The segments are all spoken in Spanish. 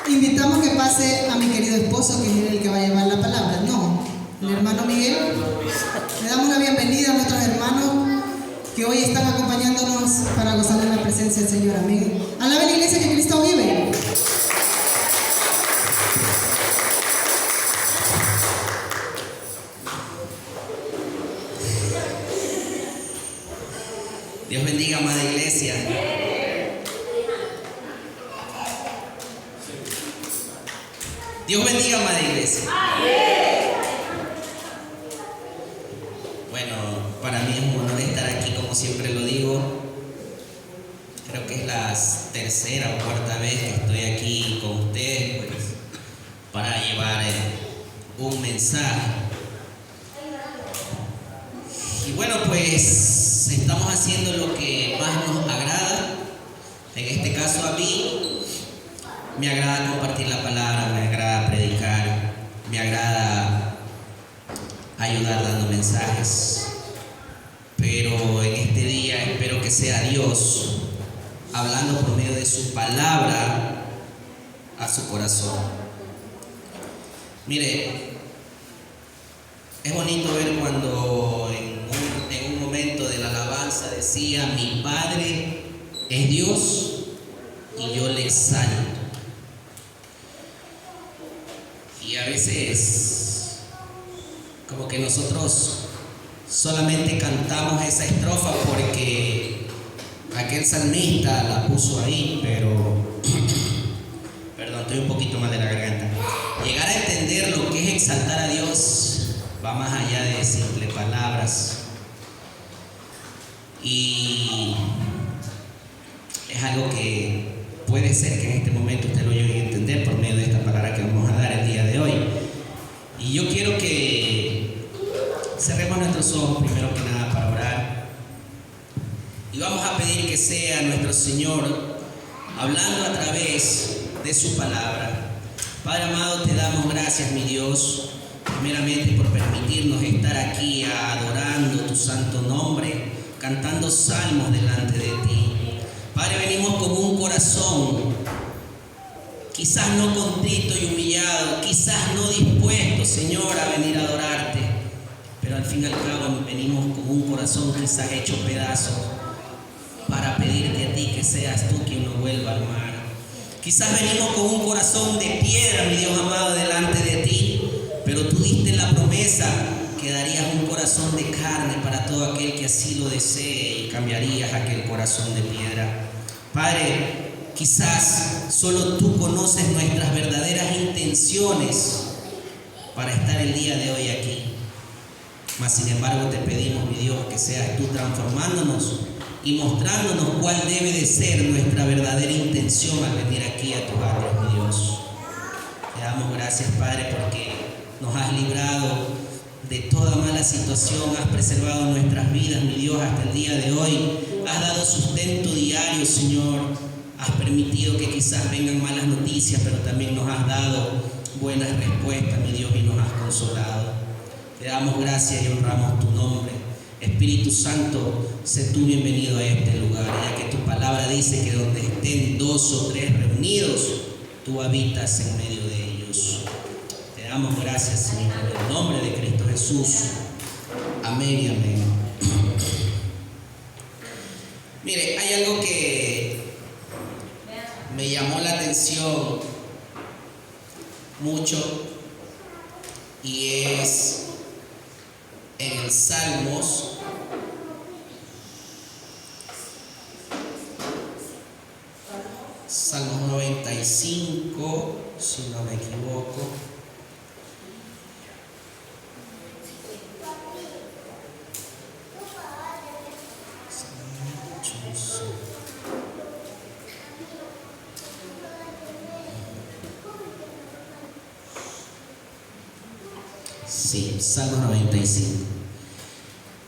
Invitamos que pase a mi querido esposo, que es el que va a llevar la palabra. No, el hermano Miguel. Le damos la bienvenida a nuestros hermanos que hoy están acompañándonos para gozar de la presencia del Señor. Amén. Alabe la iglesia que Cristo vive. Dios bendiga, amada iglesia. Dios bendiga, amada iglesia. Bueno, para mí es un honor estar aquí, como siempre lo digo. Creo que es la tercera o cuarta vez que estoy aquí con ustedes, pues, para llevar un mensaje. Y bueno, pues estamos haciendo lo que más nos agrada. En este caso a mí me agrada compartir la palabra, me agrada predicar, me agrada ayudar dando mensajes. Pero en este día espero que sea Dios hablando por medio de su palabra a su corazón. Mire, es bonito ver cuando en un momento de la alabanza decía: mi Padre es Dios y yo le exalto. Y a veces como que nosotros solamente cantamos esa estrofa porque aquel salmista la puso ahí, pero perdón, estoy un poquito más de la garganta. Llegar a entender lo que es exaltar a Dios va más allá de simples palabras. Y es algo que puede ser que en este momento usted lo llegue a entender por medio de esta palabra que vamos a dar el día de hoy. Y yo quiero que cerremos nuestros ojos primero que nada para orar. Y vamos a pedir que sea nuestro Señor hablando a través de su palabra. Padre amado, te damos gracias, mi Dios, primeramente por permitirnos estar aquí adorando tu santo nombre, cantando salmos delante de ti. Padre, venimos con un corazón quizás no contrito y humillado, quizás no dispuesto, Señor, a venir a adorarte, pero al fin y al cabo venimos con un corazón quizás hecho pedazos para pedirte a ti que seas tú quien nos vuelva al mar. Quizás venimos con un corazón de piedra, mi Dios amado, delante de ti, pero tú diste la promesa que darías un corazón de carne para todo aquel que así lo desee y cambiarías aquel corazón de piedra. Padre, quizás solo tú conoces nuestras verdaderas intenciones para estar el día de hoy aquí. Mas sin embargo te pedimos, mi Dios, que seas tú transformándonos y mostrándonos cuál debe de ser nuestra verdadera intención al venir aquí a tus atrios, mi Dios. Te damos gracias, Padre, porque nos has librado de toda mala situación, has preservado nuestras vidas, mi Dios, hasta el día de hoy. Has dado sustento diario, Señor. Has permitido que quizás vengan malas noticias, pero también nos has dado buenas respuestas, mi Dios, y nos has consolado. Te damos gracias y honramos tu nombre. Espíritu Santo, sé tú bienvenido a este lugar, ya que tu palabra dice que donde estén 2 o 3 reunidos, tú habitas en medio de ellos. Te damos gracias, Señor, en el nombre de Cristo Jesús. Amén y amén. Mire, hay algo que me llamó la atención mucho y es en el Salmos 95, si no me equivoco. Sí, Salmo 95.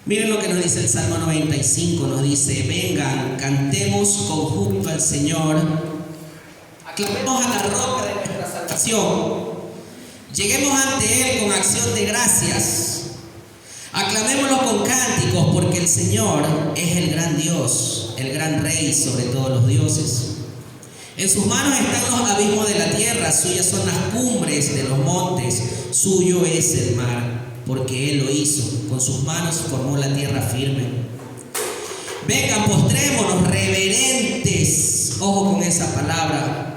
Miren lo que nos dice el Salmo 95. Nos dice: vengan, cantemos con júbilo al Señor, aclamemos a la roca de nuestra salvación, lleguemos ante Él con acción de gracias, aclamémoslo con cánticos, porque el Señor es el gran Dios, el gran Rey sobre todos los dioses. En sus manos están los abismos de la tierra, suyas son las cumbres de los montes, suyo es el mar, porque Él lo hizo, con sus manos formó la tierra firme. Vengan, postrémonos reverentes, ojo con esa palabra.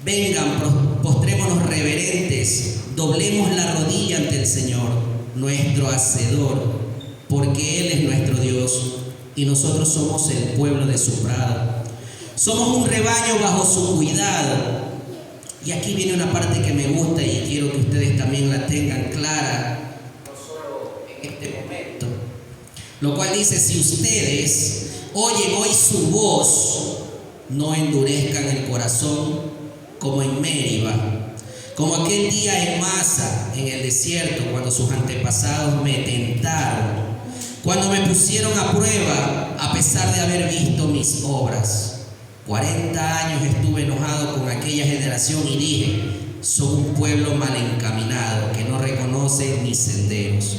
Vengan, postrémonos reverentes, doblemos la rodilla ante el Señor, nuestro Hacedor, porque Él es nuestro Dios y nosotros somos el pueblo de su prado. Somos un rebaño bajo su cuidado. Y aquí viene una parte que me gusta y quiero que ustedes también la tengan clara, no solo en este momento. Lo cual dice, si ustedes oyen hoy su voz, no endurezcan el corazón como en Meriba, como aquel día en Masa, en el desierto, cuando sus antepasados me tentaron, cuando me pusieron a prueba a pesar de haber visto mis obras. 40 años estuve enojado con aquella generación y dije, son un pueblo mal encaminado que no reconoce mis senderos.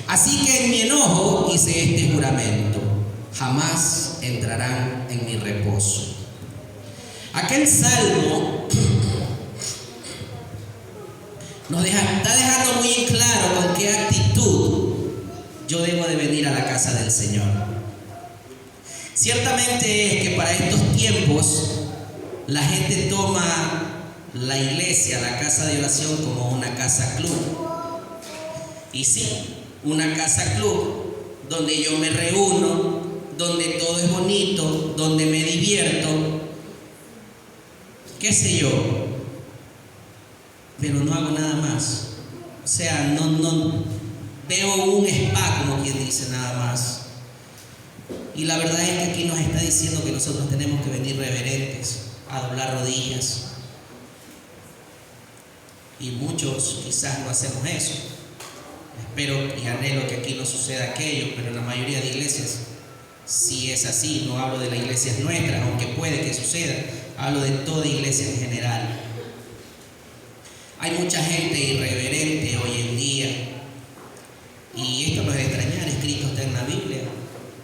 Así que en mi enojo hice este juramento, jamás entrarán en mi reposo. Aquel salmo está dejando muy en claro con qué actitud yo debo de venir a la casa del Señor. Ciertamente es que para estos tiempos la gente toma la iglesia, la casa de oración, como una casa club. Y sí, una casa club donde yo me reúno, donde todo es bonito, donde me divierto, qué sé yo, pero no hago nada más. O sea, no veo un spa, como quien dice, nada más. Y la verdad es que aquí nos está diciendo que nosotros tenemos que venir reverentes, a doblar rodillas. Y muchos quizás no hacemos eso. Espero y anhelo que aquí no suceda aquello, pero en la mayoría de iglesias sí es así. No hablo de las iglesias nuestras, aunque puede que suceda. Hablo de toda iglesia en general. Hay mucha gente irreverente hoy en día. Y esto no es de extrañar, escrito está en la Biblia.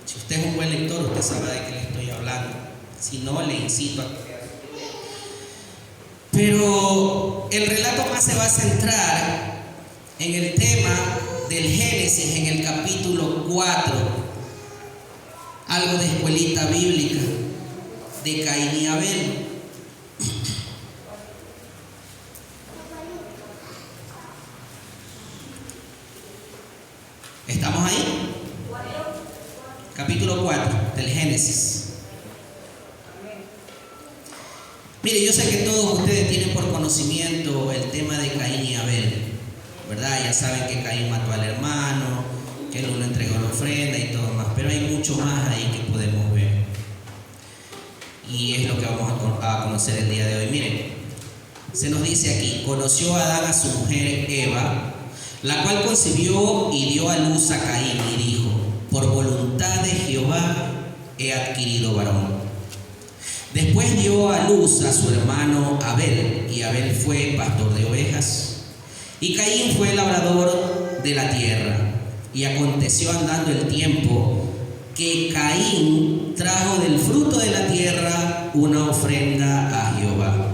Si usted es un buen lector, usted sabe de qué le estoy hablando. Si no, le incito a que... Pero el relato más se va a centrar en el tema del Génesis, en el capítulo 4. Algo de escuelita bíblica, de Caín y Abel. ¿Estamos ahí? Capítulo 4 del Génesis. Mire, yo sé que todos ustedes tienen por conocimiento el tema de Caín y Abel, ¿verdad? Ya saben que Caín mató al hermano, que él no entregó la ofrenda y todo más, pero hay mucho más ahí que podemos ver. Y es lo que vamos a conocer el día de hoy. Miren, se nos dice aquí, conoció a Adán a su mujer Eva, la cual concibió y dio a luz a Caín y dijo, por voluntad de Jehová he adquirido varón. Después dio a luz a su hermano Abel, y Abel fue pastor de ovejas, y Caín fue labrador de la tierra. Y aconteció andando el tiempo que Caín trajo del fruto de la tierra una ofrenda a Jehová.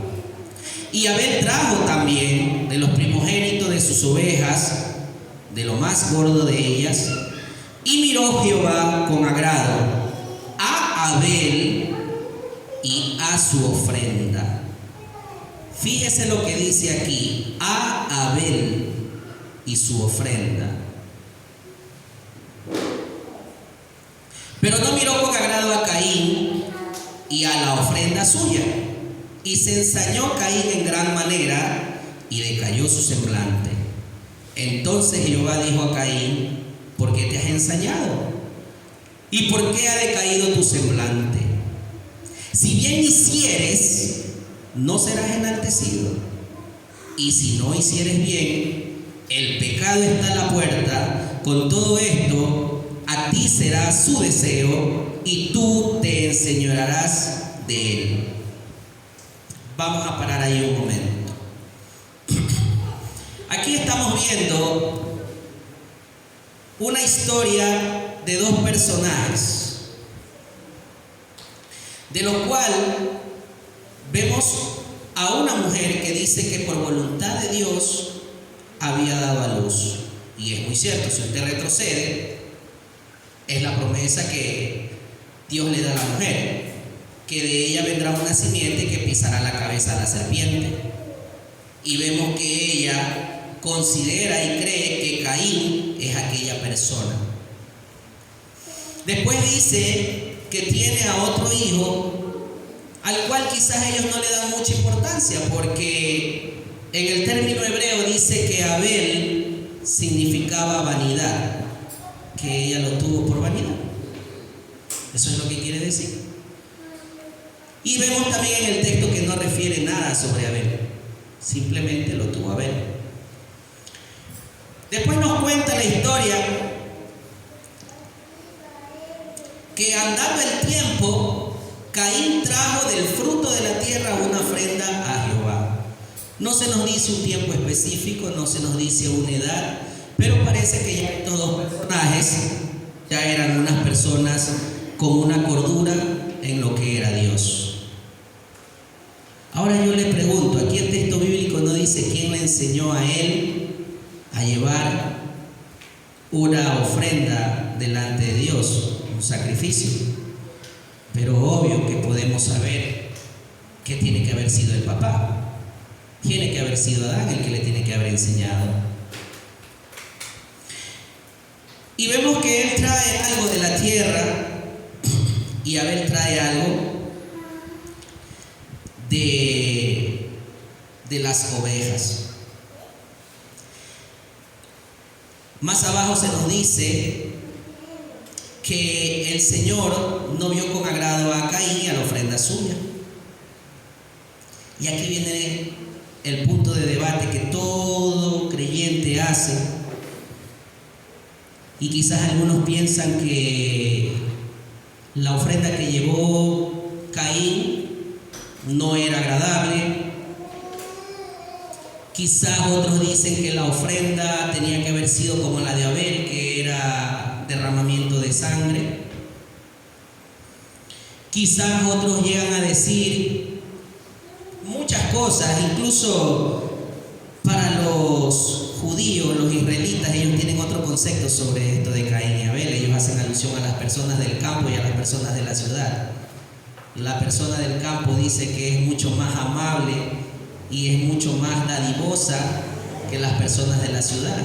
Y Abel trajo también de los primogénitos de sus ovejas, de lo más gordo de ellas, y miró Jehová con agrado a Abel y a su ofrenda. Fíjese lo que dice aquí, a Abel y su ofrenda. Pero no miró con agrado a Caín y a la ofrenda suya. Y se ensañó Caín en gran manera y decayó su semblante. Entonces Jehová dijo a Caín, ¿por qué te has ensañado? ¿Y por qué ha decaído tu semblante? Si bien hicieres, no serás enaltecido. Y si no hicieres bien, el pecado está a la puerta. Con todo esto, a ti será su deseo y tú te enseñorearás de él. Vamos a parar ahí un momento. Aquí estamos viendo una historia de dos personajes, de lo cual vemos a una mujer que dice que por voluntad de Dios había dado a luz. Y es muy cierto, si usted retrocede, es la promesa que Dios le da a la mujer, que de ella vendrá una simiente que pisará la cabeza a la serpiente. Y vemos que ella considera y cree que Caín es aquella persona. Después dice que tiene a otro hijo, al cual quizás ellos no le dan mucha importancia, porque en el término hebreo dice que Abel significaba vanidad, que ella lo tuvo por vanidad. Eso es lo que quiere decir. Y vemos también en el texto que no refiere nada sobre Abel, simplemente lo tuvo Abel. Después nos cuenta la historia que andando el tiempo, Caín trajo del fruto de la tierra una ofrenda a Jehová. No se nos dice un tiempo específico, no se nos dice una edad, pero parece que ya estos dos personajes ya eran unas personas con una cordura en lo que era Dios. Ahora yo le pregunto, aquí el texto bíblico no dice quién le enseñó a él a llevar una ofrenda delante de Dios, un sacrificio. Pero obvio que podemos saber que tiene que haber sido el papá. Tiene que haber sido Adán el que le tiene que haber enseñado. Y vemos que él trae algo de la tierra y Abel trae algo de las ovejas. Más abajo se nos dice que el Señor no vio con agrado a Caín y a la ofrenda suya. Y aquí viene el punto de debate que todo creyente hace. Y quizás algunos piensan que la ofrenda que llevó Caín no era agradable. Quizás otros dicen que la ofrenda tenía que haber sido como la de Abel, que era derramamiento de sangre. Quizás otros llegan a decir muchas cosas, incluso para los judíos, los israelitas, ellos tienen otro concepto sobre esto de Caín y Abel. Ellos hacen alusión a las personas del campo y a las personas de la ciudad. La persona del campo dice que es mucho más amable y es mucho más dadivosa que las personas de la ciudad.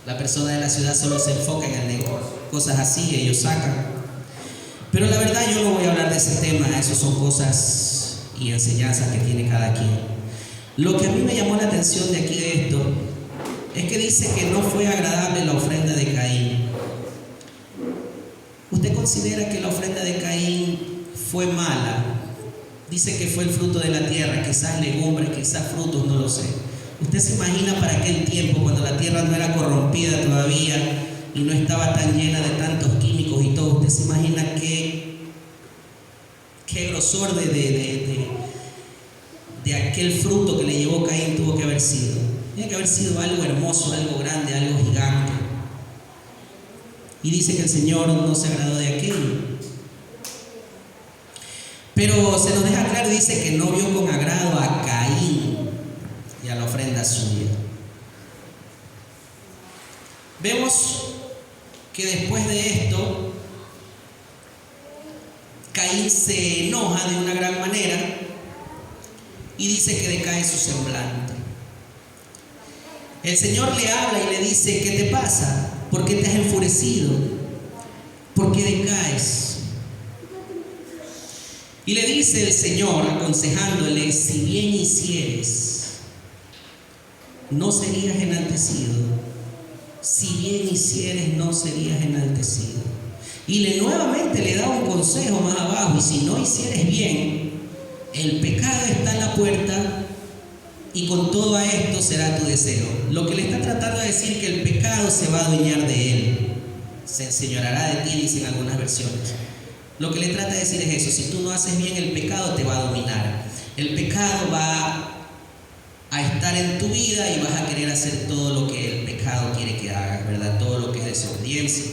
La persona de la ciudad solo se enfoca en el negocio, cosas así, ellos sacan. Pero la verdad yo no voy a hablar de ese tema, eso son cosas y enseñanzas que tiene cada quien. Lo que a mí me llamó la atención de aquí de esto es que dice que no fue agradable la ofrenda de Caín. ¿Usted considera que la ofrenda de Caín fue mala? Dice que fue el fruto de la tierra, quizás legumbres, quizás frutos, no lo sé. ¿Usted se imagina para aquel tiempo, cuando la tierra no era corrompida todavía y no estaba tan llena de tantos químicos y todo? ¿Usted se imagina qué grosor de aquel fruto que le llevó Caín tuvo que haber sido? Tiene que haber sido algo hermoso, algo grande, algo gigante. Y dice que el Señor no se agradó de aquello. Pero se nos deja claro, dice que no vio con agrado a Caín y a la ofrenda suya. Vemos que después de esto, Caín se enoja de una gran manera y dice que decae su semblante. El Señor le habla y le dice: ¿qué te pasa? ¿Por qué te has enfurecido? ¿Por qué decaes? Y le dice el Señor, aconsejándole: si bien hicieres, no serías enaltecido. Si bien hicieres, no serías enaltecido. Y nuevamente le da un consejo más abajo: y si no hicieres bien, el pecado está en la puerta, y con todo esto será tu deseo. Lo que le está tratando de decir que el pecado se va a adueñar de él, se enseñoreará de ti, dicen algunas versiones. Lo que le trata de decir es eso: si tú no haces bien, el pecado te va a dominar. El pecado va a estar en tu vida y vas a querer hacer todo lo que el pecado quiere que hagas, ¿verdad? Todo lo que es desobediencia.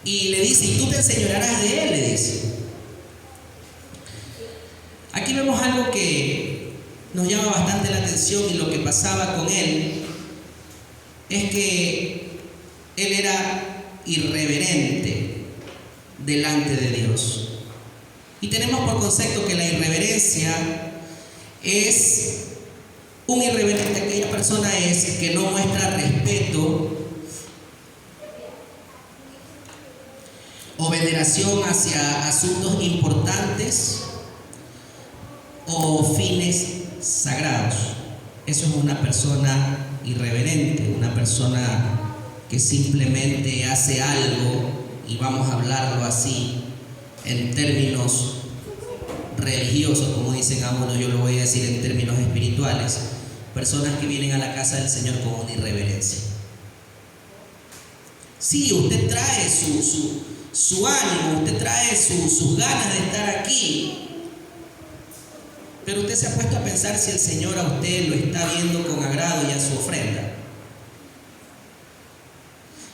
Y le dice, y tú te enseñorearás de él, le dice. Aquí vemos algo que nos llama bastante la atención, y lo que pasaba con él es que él era irreverente delante de Dios. Y tenemos por concepto que la irreverencia es un irreverente, aquella persona es que no muestra respeto o veneración hacia asuntos importantes o fines sagrados. Eso es una persona irreverente, una persona que simplemente hace algo, y vamos a hablarlo así en términos religiosos, como dicen algunos, yo lo voy a decir en términos espirituales, personas que vienen a la casa del Señor con una irreverencia. Sí, usted trae su ánimo, usted trae sus ganas de estar aquí, pero usted se ha puesto a pensar si el Señor a usted lo está viendo con agrado y a su ofrenda.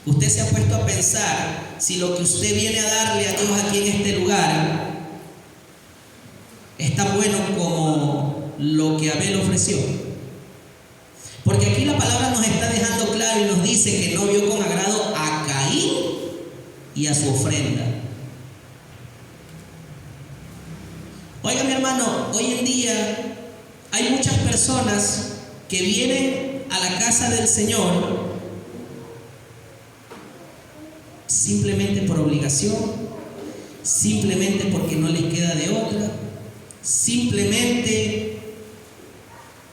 Usted se ha puesto a pensar si lo que usted viene a darle a Dios aquí en este lugar es tan bueno como lo que Abel ofreció. Porque aquí la palabra nos está dejando claro y nos dice que no vio con agrado a Caín y a su ofrenda. Oiga, mi hermano, hoy en día hay muchas personas que vienen a la casa del Señor simplemente por obligación, simplemente porque no les queda de otra, simplemente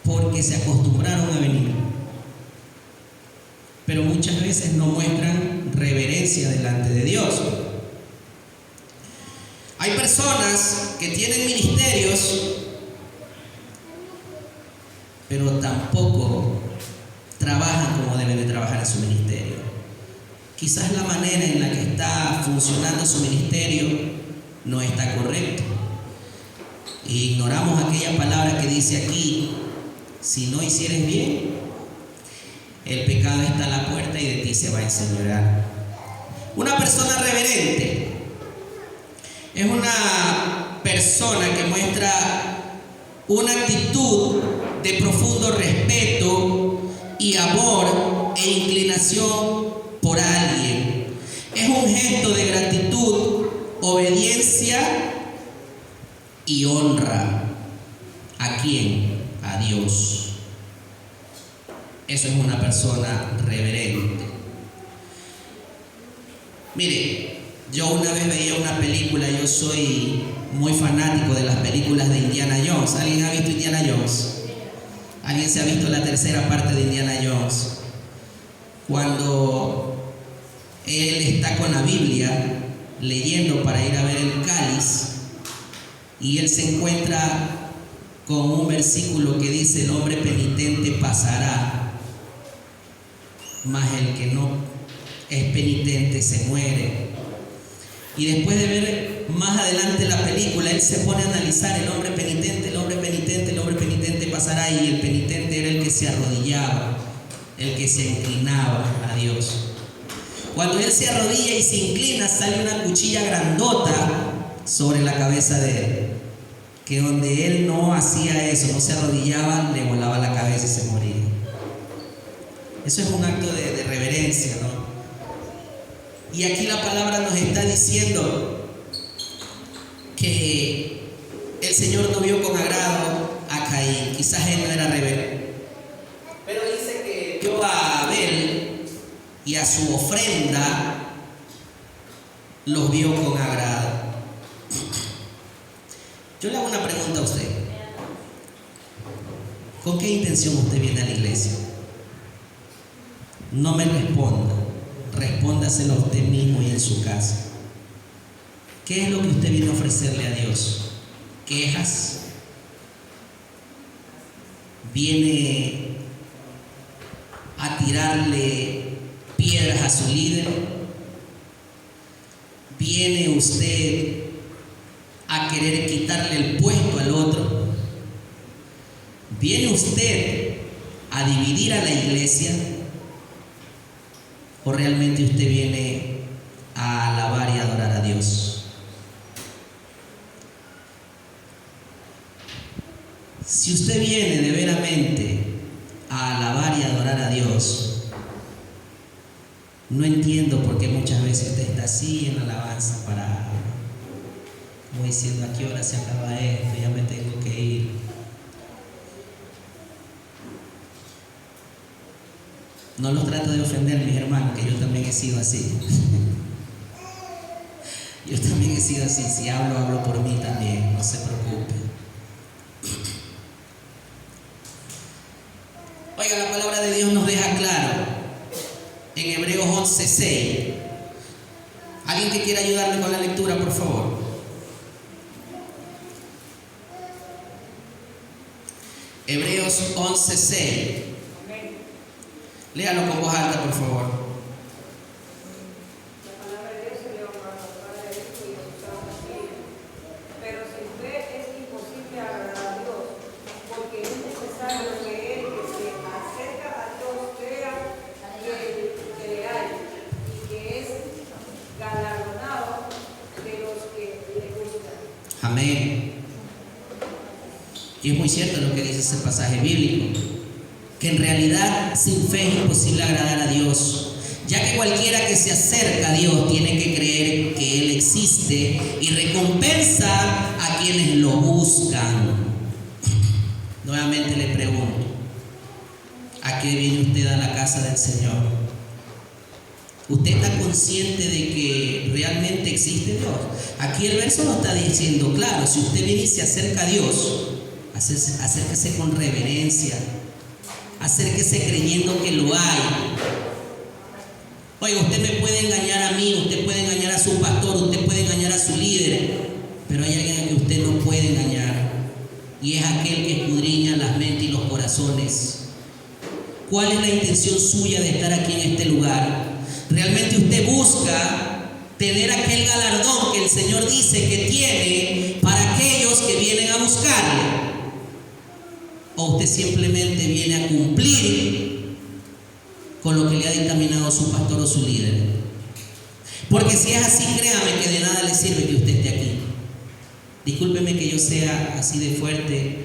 porque se acostumbraron a venir, pero muchas veces no muestran reverencia delante de Dios. Hay personas que tienen ministerios, pero tampoco trabajan como deben de trabajar en su ministerio. Quizás la manera en la que está funcionando su ministerio no está correcta. Y ignoramos aquella palabra que dice aquí: si no hicieres bien, el pecado está a la puerta y de ti se va a enseñorear. Una persona reverente es una persona que muestra una actitud de profundo respeto y amor e inclinación por alguien. Es un gesto de gratitud, obediencia y honra. ¿A quién? A Dios. Eso es una persona reverente. Mire, yo una vez veía una película, yo soy muy fanático de las películas de Indiana Jones. ¿Alguien ha visto Indiana Jones? ¿Alguien se ha visto la tercera parte de Indiana Jones? Cuando él está con la Biblia leyendo para ir a ver el cáliz, y él se encuentra con un versículo que dice: el hombre penitente pasará, mas el que no es penitente se muere. Y después de ver más adelante la película, él se pone a analizar: el hombre penitente, el hombre penitente, el hombre penitente pasará. Y el penitente era el que se arrodillaba, el que se inclinaba a Dios. Cuando él se arrodilla y se inclina, sale una cuchilla grandota sobre la cabeza de él, que donde él no hacía eso, no se arrodillaba, le volaba la cabeza y se moría. Eso es un acto de reverencia, ¿no? Y aquí la palabra nos está diciendo que el Señor no vio con agrado a Caín. Quizás él no era reverente, pero dice que vio a Abel y a su ofrenda los vio con agrado. Yo le hago una pregunta a usted: ¿con qué intención usted viene a la iglesia? No me responda, respóndaselo a usted mismo y en su casa. ¿Qué es lo que usted viene a ofrecerle a Dios? ¿Quejas? ¿Viene a tirarle piedras a su líder? ¿Viene usted a querer quitarle el puesto al otro? ¿Viene usted a dividir a la iglesia? ¿O realmente usted viene a alabar Si usted viene de veramente a alabar y adorar a Dios, no entiendo por qué muchas veces usted está así en alabanza parado, como diciendo: ¿a qué hora se acaba esto? Ya me tengo que ir. No los trato de ofender, mis hermanos, que yo también he sido así. Yo también he sido así. Si hablo por mí también, no se preocupe. Oiga, la palabra de Dios nos deja claro en Hebreos 11:6. ¿Alguien que quiera ayudarme con la lectura, por favor? Hebreos 11:6. Léalo con voz alta, por favor. Amén. Y es muy cierto lo que dice ese pasaje bíblico, que en realidad sin fe es imposible agradar a Dios, ya que cualquiera que se acerca a Dios tiene que creer que Él existe y recompensa a quienes lo buscan. Nuevamente le pregunto: ¿a qué viene usted a la casa del Señor? ¿Usted está consciente de que realmente existe Dios? Aquí el verso nos está diciendo claro: si usted viene y se acerca a Dios, acérquese con reverencia, acérquese creyendo que lo hay. Oiga, usted me puede engañar a mí, usted puede engañar a su pastor, usted puede engañar a su líder, pero hay alguien a que usted no puede engañar, y es aquel que escudriña las mentes y los corazones. ¿Cuál es la intención suya de estar aquí en este lugar? ¿Realmente usted busca tener aquel galardón que el Señor dice que tiene para aquellos que vienen a buscarle? ¿O usted simplemente viene a cumplir con lo que le ha dictaminado su pastor o su líder? Porque si es así, créame que de nada le sirve que usted esté aquí. Discúlpeme que yo sea así de fuerte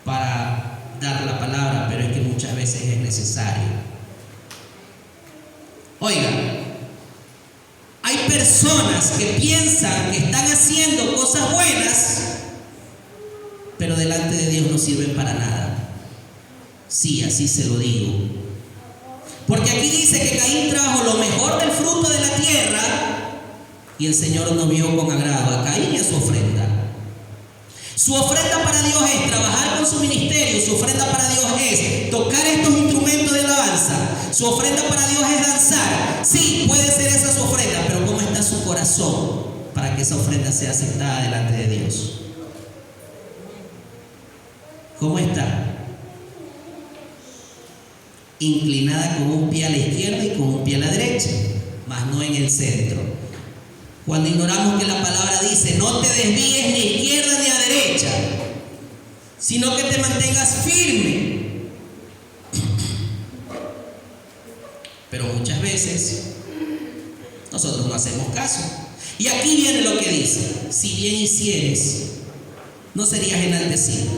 para dar la palabra, pero es que muchas veces es necesario. Oiga, hay personas que piensan que están haciendo cosas buenas, pero delante de Dios no sirven para nada. Sí, así se lo digo. Porque aquí dice que Caín trajo lo mejor del fruto de la tierra y el Señor no vio con agrado a Caín y a su ofrenda. Su ofrenda para Dios es trabajar con su ministerio. Su ofrenda para Dios es tocar estos instrumentos de alabanza. Su ofrenda para Dios es danzar. Sí, puede ser esa su ofrenda, pero ¿cómo está su corazón para que esa ofrenda sea aceptada delante de Dios? ¿Cómo está? Inclinada con un pie a la izquierda y con un pie a la derecha, mas no en el centro. Cuando ignoramos que la palabra dice: no te desvíes ni a izquierda ni a derecha, sino que te mantengas firme. Pero muchas veces nosotros no hacemos caso. Y aquí viene lo que dice: si bien hicieres, no serías enaltecido.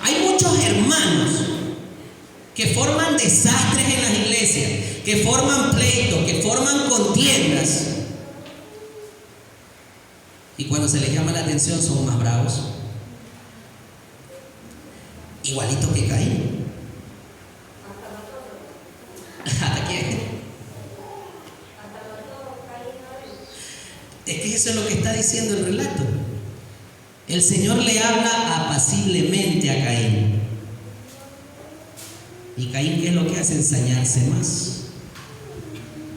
Hay muchos hermanos que forman desastres en las iglesias, que forman pleitos, que forman contiendas. Y cuando se les llama la atención son más bravos. Igualito que Caín. ¿Hasta quién? Es que eso es lo que está diciendo el relato. El Señor le habla apaciblemente a Caín. ¿Y Caín qué es lo que hace? Ensañarse más.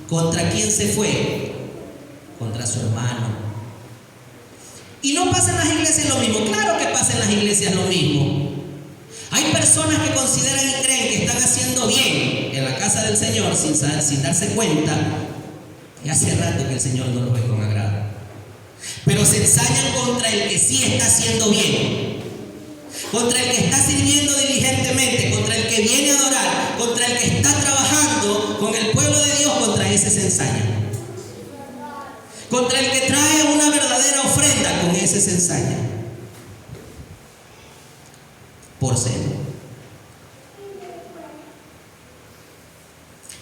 ¿Contra quién se fue? Contra su hermano. Y no pasa en las iglesias lo mismo. Claro que pasa en las iglesias lo mismo. Hay personas que consideran y creen que están haciendo bien en la casa del Señor sin darse cuenta que hace rato que el Señor no los ve con agrado. Pero se ensañan contra el que sí está haciendo bien, contra el que está sirviendo diligentemente, contra el que viene a adorar, contra el que está trabajando con el pueblo de Dios. Contra ese se ensañan. Contra el que trae una verdadera ofrenda, con ese se ensaña. por celo.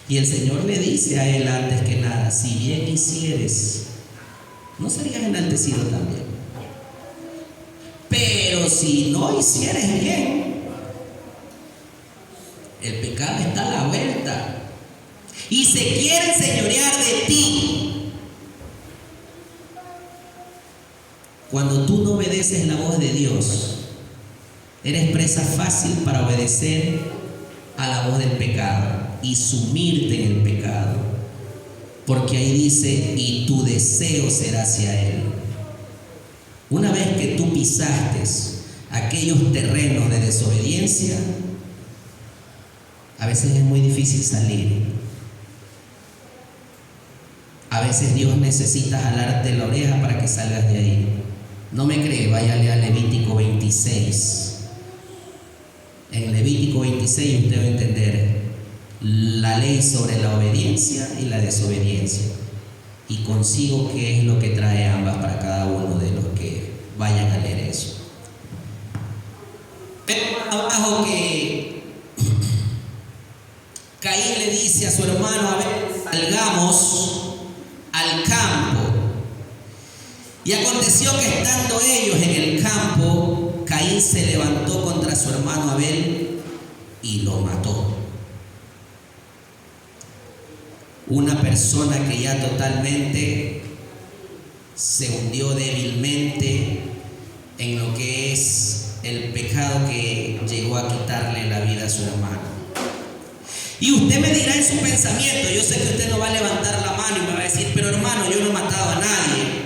Y el Señor le dice a él antes que nada: si bien hicieres, ¿no serías enaltecido también? Pero si no hicieres bien, el pecado está a la vuelta y se quiere enseñorear de ti. Cuando tú no obedeces la voz de Dios, eres presa fácil para obedecer a la voz del pecado y sumirte en el pecado, porque ahí dice: y tu deseo será hacia él. Una vez que tú pisaste aquellos terrenos de desobediencia, a veces es muy difícil salir. A veces Dios necesita jalarte la oreja para que salgas de ahí. ¿No me cree? Váyale a Levítico 26. En Levítico 26 usted va a entender la ley sobre la obediencia y la desobediencia, y consigo qué es lo que trae ambas para cada uno de los que vayan a leer eso. Pero abajo que Caín le dice a su hermano: a ver, salgamos al campo. Y aconteció que estando ellos en el campo, Caín se levantó contra su hermano Abel y lo mató. Una persona que ya totalmente se hundió débilmente en lo que es el pecado que llegó a quitarle la vida a su hermano. Y usted me dirá en su pensamiento, yo sé que usted no va a levantar la mano y me va a decir: pero hermano, yo no he matado a nadie.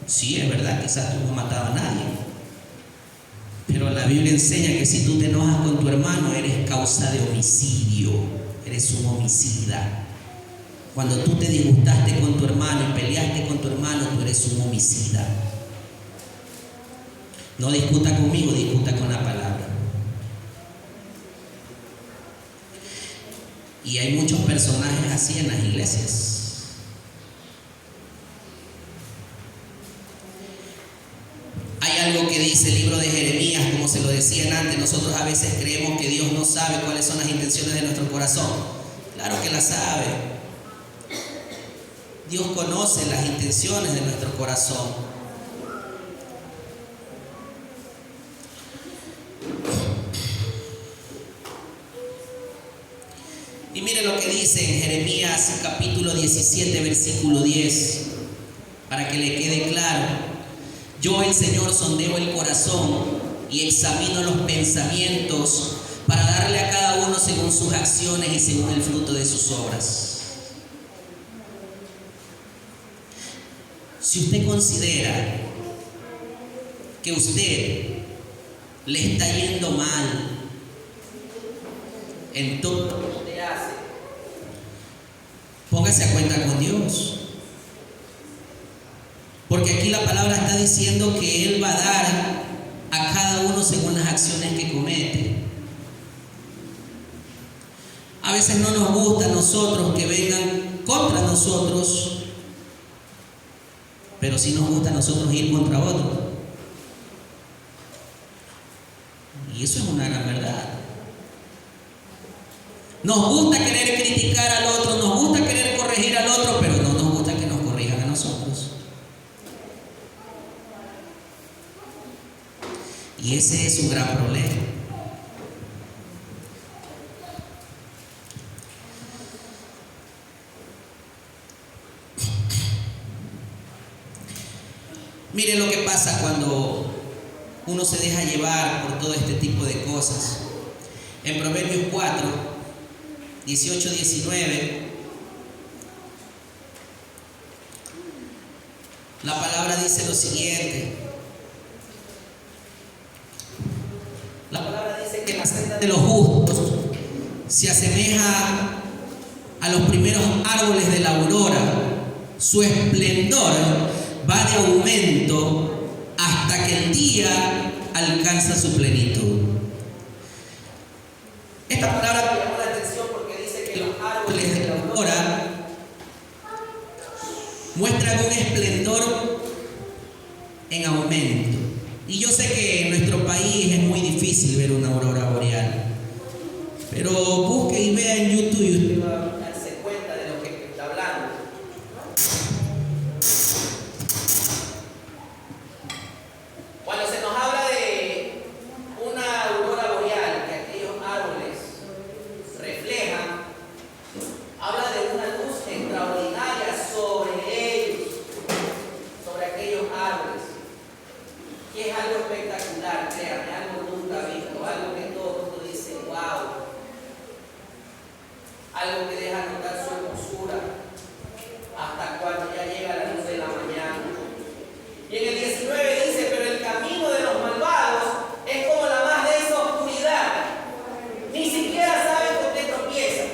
Sí, es verdad, quizás tú no has matado a nadie, pero la Biblia enseña que si tú te enojas con tu hermano, eres causa de homicidio, eres un homicida. Cuando tú te disgustaste con tu hermano y peleaste con tu hermano, tú eres un homicida. No discuta conmigo, discuta con la palabra. Y hay muchos personajes así en las iglesias. Hay algo que dice el libro de Jeremías, como se lo decían antes: nosotros a veces creemos que Dios no sabe cuáles son las intenciones de nuestro corazón. Claro que las sabe. Dios conoce las intenciones de nuestro corazón. Y mire lo que dice en Jeremías capítulo 17, versículo 10, para que le quede claro: yo, el Señor, sondeo el corazón y examino los pensamientos para darle a cada uno según sus acciones y según el fruto de sus obras. Si usted considera que usted le está yendo mal en todo lo que usted hace, póngase a cuenta con Dios. Porque aquí la palabra está diciendo que Él va a dar a cada uno según las acciones que comete. A veces no nos gusta a nosotros que vengan contra nosotros, pero sí nos gusta a nosotros ir contra otros. Y eso es una gran verdad. Nos gusta querer criticar al otro, nos gusta querer corregir al otro, pero no nos gusta que nos corrijan a nosotros. Y ese es un gran problema. Mire lo que pasa cuando uno se deja llevar por todo este tipo de cosas. En Proverbios 4, 18, 19, la palabra dice lo siguiente. La palabra dice que la senda de los justos se asemeja a los primeros árboles de la aurora. Su esplendor va de aumento hasta que el día alcanza su plenitud. Esta palabra me llamó la atención porque dice que los árboles de la aurora muestran un esplendor en aumento. Y yo sé que en nuestro país es muy difícil ver una aurora boreal, pero busque y vea en YouTube y usted va a darse cuenta de lo que está hablando. Cuando se nos habla de una aurora boreal, que aquellos árboles reflejan, habla de una luz extraordinaria sobre ellos, sobre aquellos árboles, que es algo espectacular, créanme, algo nunca visto, algo que todo el mundo dice, wow, algo que deja notar su hermosura hasta cuando ya llega la luz de la mañana. Y en el 19 dice, pero el camino de los malvados es como la más densa oscuridad, ni siquiera saben con qué tropiezan.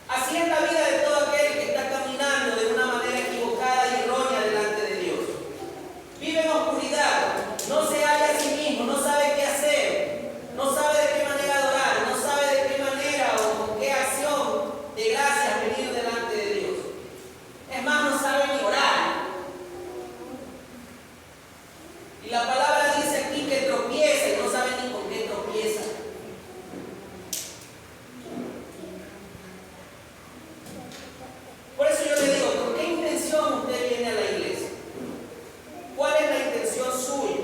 Así es la vida de todo aquel que está caminando de una manera equivocada y errónea delante de Dios. Vive en oscuridad, no se halla a sí mismo, no sabe qué hacer, no sabe de qué manera adorar, no sabe de qué manera o con qué acción de gracias venir delante de Dios. Es más, no sabe ni orar. Y la palabra dice aquí que tropieza y no sabe ni con qué tropieza. Por eso yo le digo, ¿con qué intención usted viene a la iglesia? ¿Cuál es la intención suya?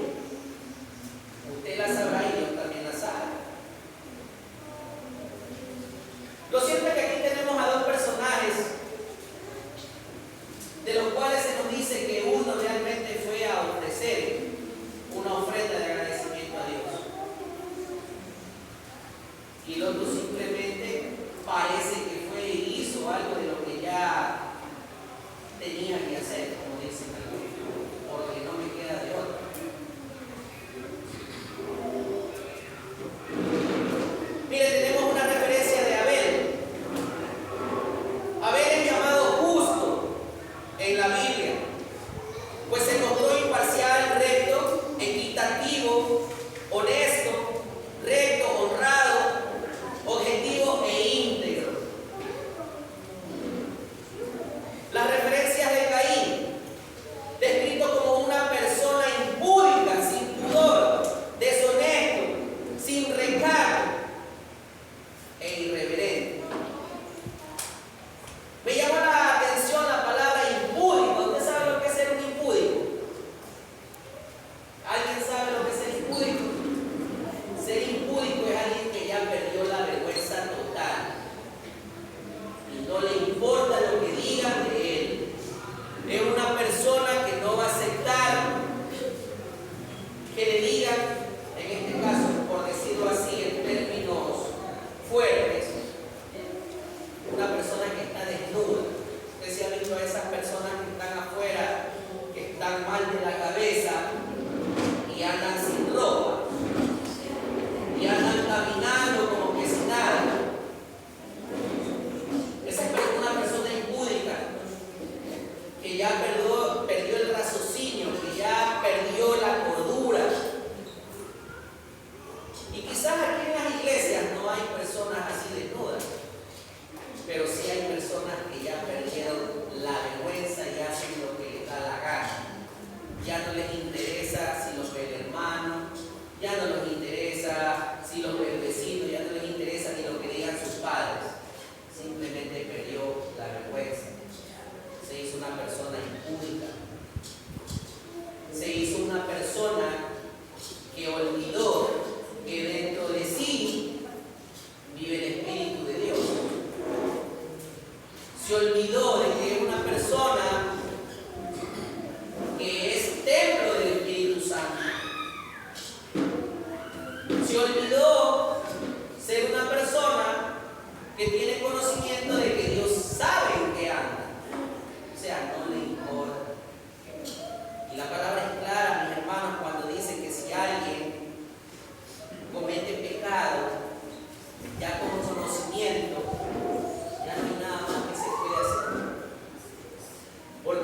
Usted la sabrá y Dios también la sabe. Lo cierto es que aquí tenemos a dos personajes, de los cuales se nos dice que uno realmente fue a ofrecer una ofrenda de agradecimiento a Dios. Y el otro simplemente parece que fue y hizo algo de lo que ya tenía que hacer, como dicen algunos, porque no me queda de otra. Mire, tenemos una referencia de Abel. Abel es llamado justo en la Biblia, pues se mostró imparcial, recto, equitativo, honesto, recto, honrado, objetivo e íntegro. Las referencias de Caín, descrito como una persona impúdica, sin pudor, deshonesto, sin recato e irreverente. Me llama la atención la palabra impúdico. ¿Usted sabe lo que es ser un impúdico? ¿Alguien sabe lo que es ser impúdico? Ser impúdico es alguien que ya perdió la vergüenza total y no le importa lo que digan de él. Es una persona que no va a aceptar que le digan, en este caso, por decirlo así, en términos fuertes, una persona que está desnuda. Usted se ha visto a esas personas que están afuera, que están mal de la cabeza y andan sin ropa y andan caminando como que sin nada. Esa es una persona impúdica que ya perdió el raciocinio, que ya perdió la cordura. Y quizás aquí en las iglesias no hay personas así desnudas, pero sí hay personas que ya perdieron la vergüenza y hacen lo que les da la gana. Ya no les interesa si los ve el hermano, ya no les interesa si los ve el vecino, ya no les interesa ni lo que digan sus padres. Simplemente perdió la vergüenza. Se hizo una persona impúdica. Se hizo una persona que olvidó que dentro de sí vive el Espíritu de Dios. Se olvidó de que es una persona que es templo del Espíritu Santo. Se olvidó ser una persona que tiene conocimiento de que Dios sabe en qué anda. O sea, no le importa. Y la palabra es clara, mis hermanos, cuando dice que si alguien comete pecado, ya con conocimiento, ya no hay nada más que se puede hacer. Por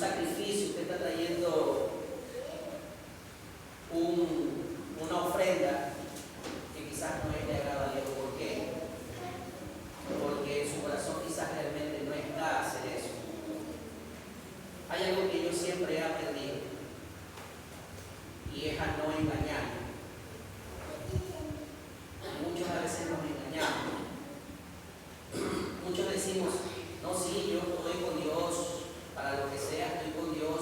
sacrificio, usted está trayendo una ofrenda que quizás no es de agrado a Dios. ¿Por qué? Porque en su corazón quizás realmente no está a hacer eso. Hay algo que yo siempre he aprendido y es a no engañar. Muchos a veces nos engañamos. Muchos decimos, no, sí, yo estoy con Dios, para lo que sea estoy con Dios.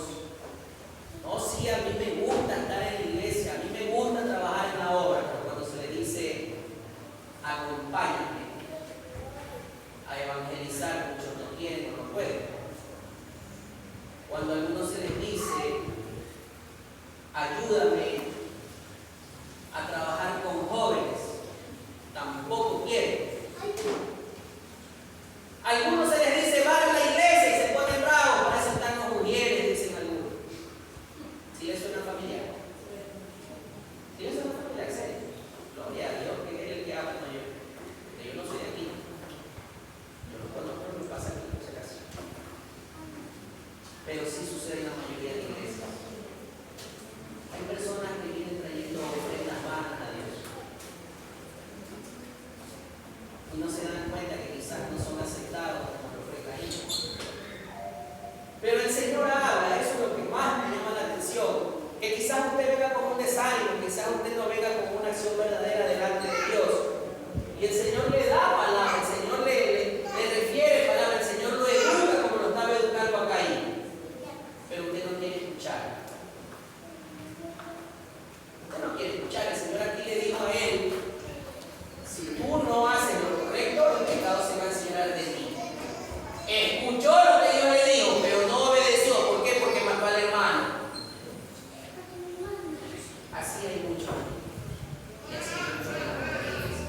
No, sí, a mí me gusta estar en la iglesia, a mí me gusta trabajar en la obra, pero cuando se le dice, acompáñame a evangelizar, muchos no quieren o no pueden. Cuando a algunos se les dice, ayúdame a trabajar con jóvenes, tampoco quieren. A algunos se les dice, van a la iglesia y se ponen bravos, para eso están con mujeres, dicen algunos. ¿Sí les suena familiar? ¿Sí les suena familiar? ¿Sí? Gloria a Dios, que es el que habla, no yo. Que yo no soy de aquí. Yo no conozco lo que pasa aquí, no sé casi. Pero sí sucede en la mayoría de iglesias. Hay personas que vienen trayendo ofrendas vanas a Dios y no se dan cuenta que quizás no son aceptados como lo fue Caín. Pero el Señor habla, eso es lo que más me llama la atención, que quizás usted venga con un desánimo, quizás usted no venga con una acción verdadera delante de Dios, y el Señor le da palabra, el Señor le refiere palabra, el Señor lo educa como lo estaba educando a Caín, pero usted no quiere escuchar. Usted no quiere escuchar. El Señor aquí le dijo a él, si tú no haces lo correcto, los pecados se van a enseñar de ti. Escuchó lo que Dios le dijo, pero no obedeció. ¿Por qué? Porque mató al hermano. Así hay mucho. Y así hay mucho en la iglesia.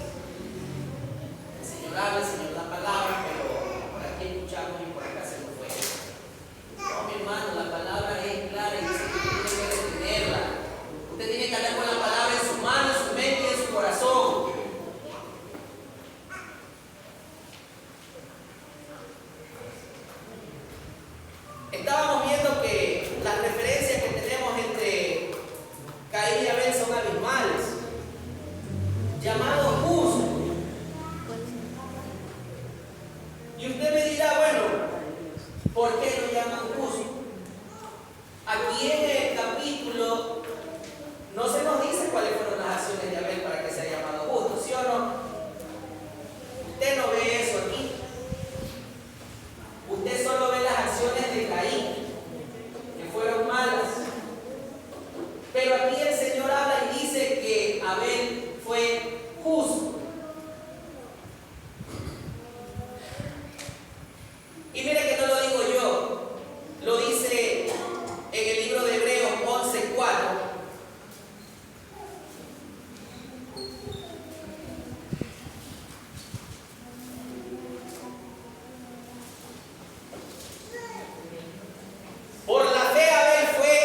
El Señor habla, el Señor da palabras, pero por aquí escuchamos y por acá se nos fue. No, mi hermano, la palabra es clara y usted tiene que retenerla. Usted tiene que andar con la palabra en su mano, en su mente y en su corazón. Estábamos viendo que las referencias que tenemos entre Caín y Abel son abismales. Llamado justo. Y usted me dirá, bueno, ¿por qué lo llaman justo? Aquí en el capítulo no se nos dice cuáles fueron las acciones de Abel para que sea llamado justo, ¿sí o no? Usted no ve eso aquí. Usted solo ve las acciones de Caín, que fueron malas. Pero aquí el Señor habla y dice que Abel fue justo. Y mire que no lo digo yo, lo dice en el libro de Hebreos 11:4. Por la fe Abel fue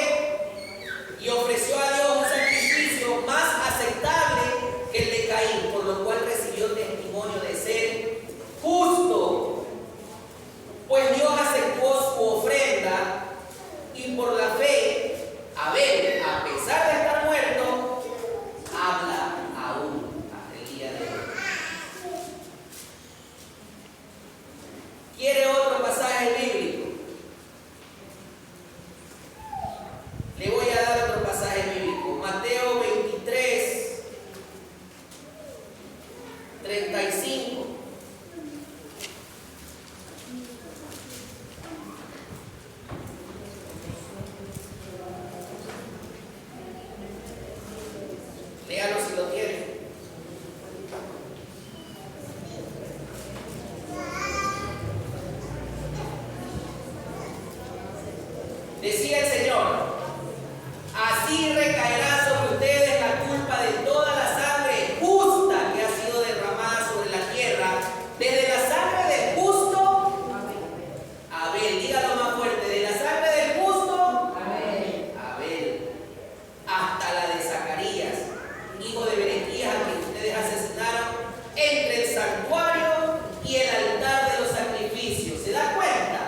y ofreció a Dios un sacrificio más aceptable que el de Caín, por lo cual recibió testimonio de ser justo. Pues Dios aceptó su ofrenda y por la fe Abel, a pesar de estar muerto, habla aún hasta el día de hoy. ¿Quiere otro pasaje bíblico? Le voy a dar otro pasaje bíblico. Mateo 23, 35. Léalo si lo quiere. Decía el Señor, así recaerá sobre ustedes la culpa de toda la sangre justa que ha sido derramada sobre la tierra, desde la sangre del justo Abel, dígalo más fuerte, de la sangre del justo Abel, hasta la de Zacarías, hijo de Berequías, a quien ustedes asesinaron entre el santuario y el altar de los sacrificios. ¿Se da cuenta?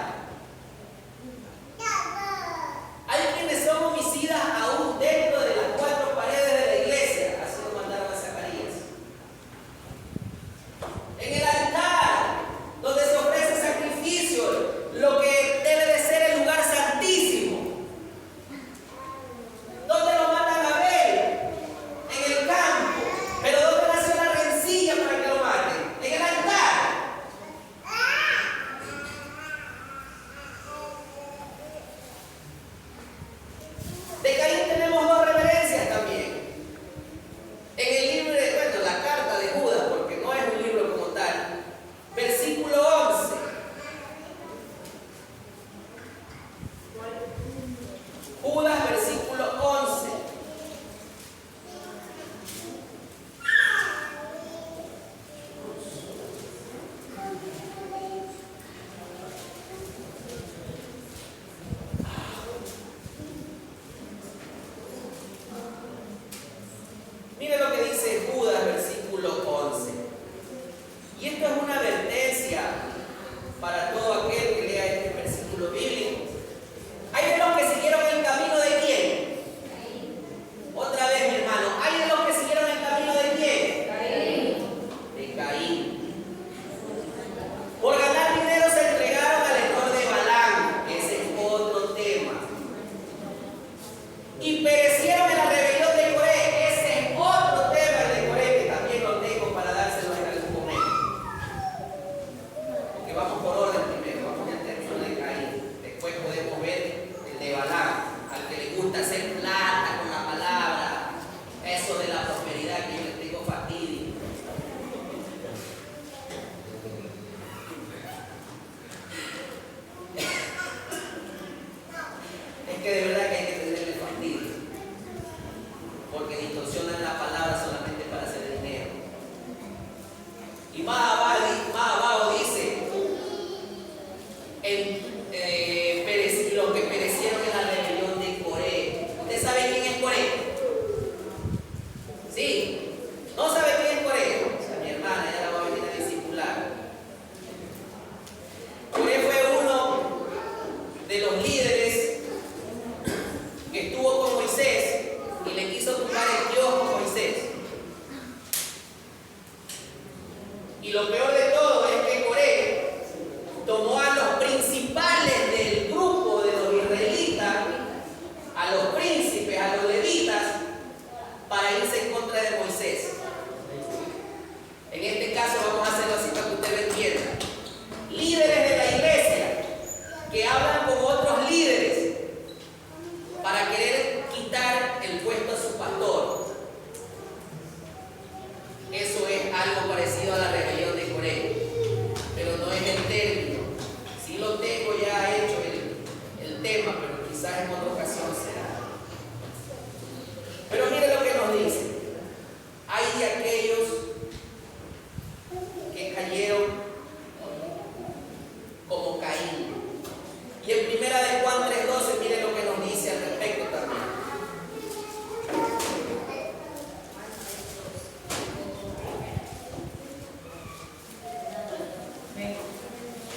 de los líderes que estuvo con Moisés y le quiso tumbar el Dios con Moisés. Y lo peor de todo es que Coré tomó a los principales del grupo de los israelitas, a los príncipes, a los levitas, para irse en contra de Moisés. En este caso vamos a hacerlo así para que usted lo entienda. Líderes de la iglesia que hablan con otros líderes para querer quitar el puesto a su pastor. Eso es algo parecido a la rebelión de Coré, pero no es el término. Sí lo tengo ya hecho el tema, pero quizás en otra ocasión será. Pero mire lo que nos dice. Hay de aquellos que cayeron como Caín. Y en primera de Juan 3:12, mire lo que nos dice al respecto también.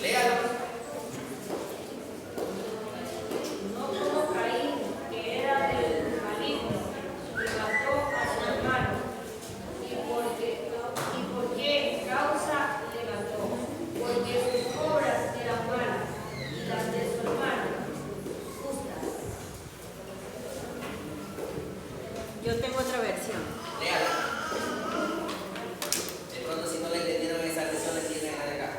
Léalo. No como Caín, que era del maligno, y mató a su hermano. ¿Y por qué causa le mató? Porque sus obras eran malas y las de su hermano justas. Yo tengo otra versión. Léalo. De pronto, si no le entendieron esa lección, le tienen la de acá.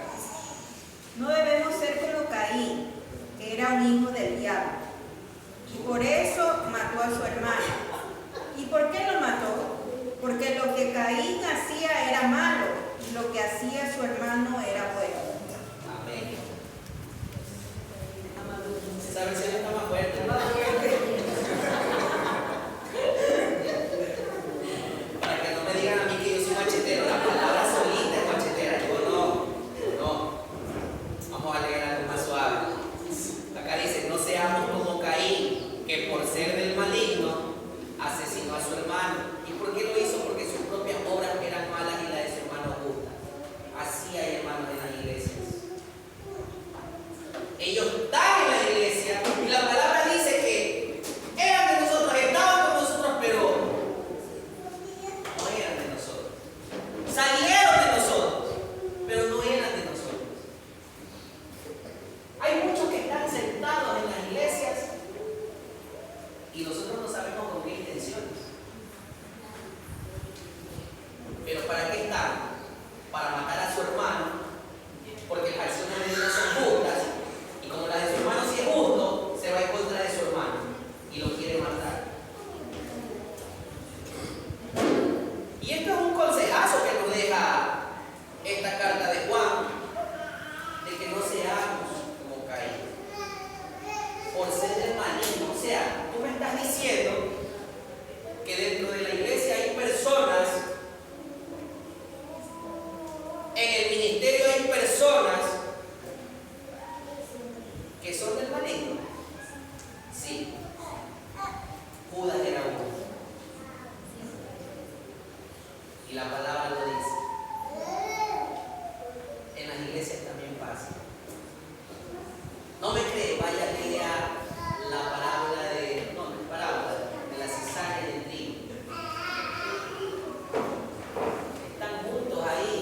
No debemos ser como Caín, que era un hijo del diablo, y por eso mató a su hermano. ¿Y por qué lo mató? Porque lo que Caín hacía era malo, y lo que hacía su hermano era bueno. Amén. Esa versión está más fuerte. Para que no me digan a mí que yo soy machetero, la palabra solita es machetera. Yo no. Vamos a leer algo más suave. Acá dice, no seamos como Caín, que por ser del maligno asesinó a su hermano. ¿Y por qué lo hizo? Porque sus propias obras eran malas y las de su hermano justas. Así hay hermanos en las iglesias. Ellos están en la iglesia y la palabra dice que eran de nosotros, estaban con nosotros, pero no eran de nosotros. Salieron de nosotros, pero no eran de nosotros. Hay muchos que están sentados en las iglesias y nosotros no sabemos con qué intenciones. Pero ¿para qué están? Para matar a su hermano, porque las acciones de Dios son justas, y como las de su hermano sí es justo, se va en contra de su hermano y lo quiere matar. Y esto es un consejazo que nos deja esta carta de Juan, de que no seamos como Caín, por ser del maligno. O sea, tú me estás diciendo que dentro de la iglesia hay personas, en el ministerio hay personas que son del maligno. Sí. Judas era uno. Y la palabra lo dice. En las iglesias también pasa. No me cree, vaya a leer la parábola de la cizaña y el trigo. Están juntos ahí.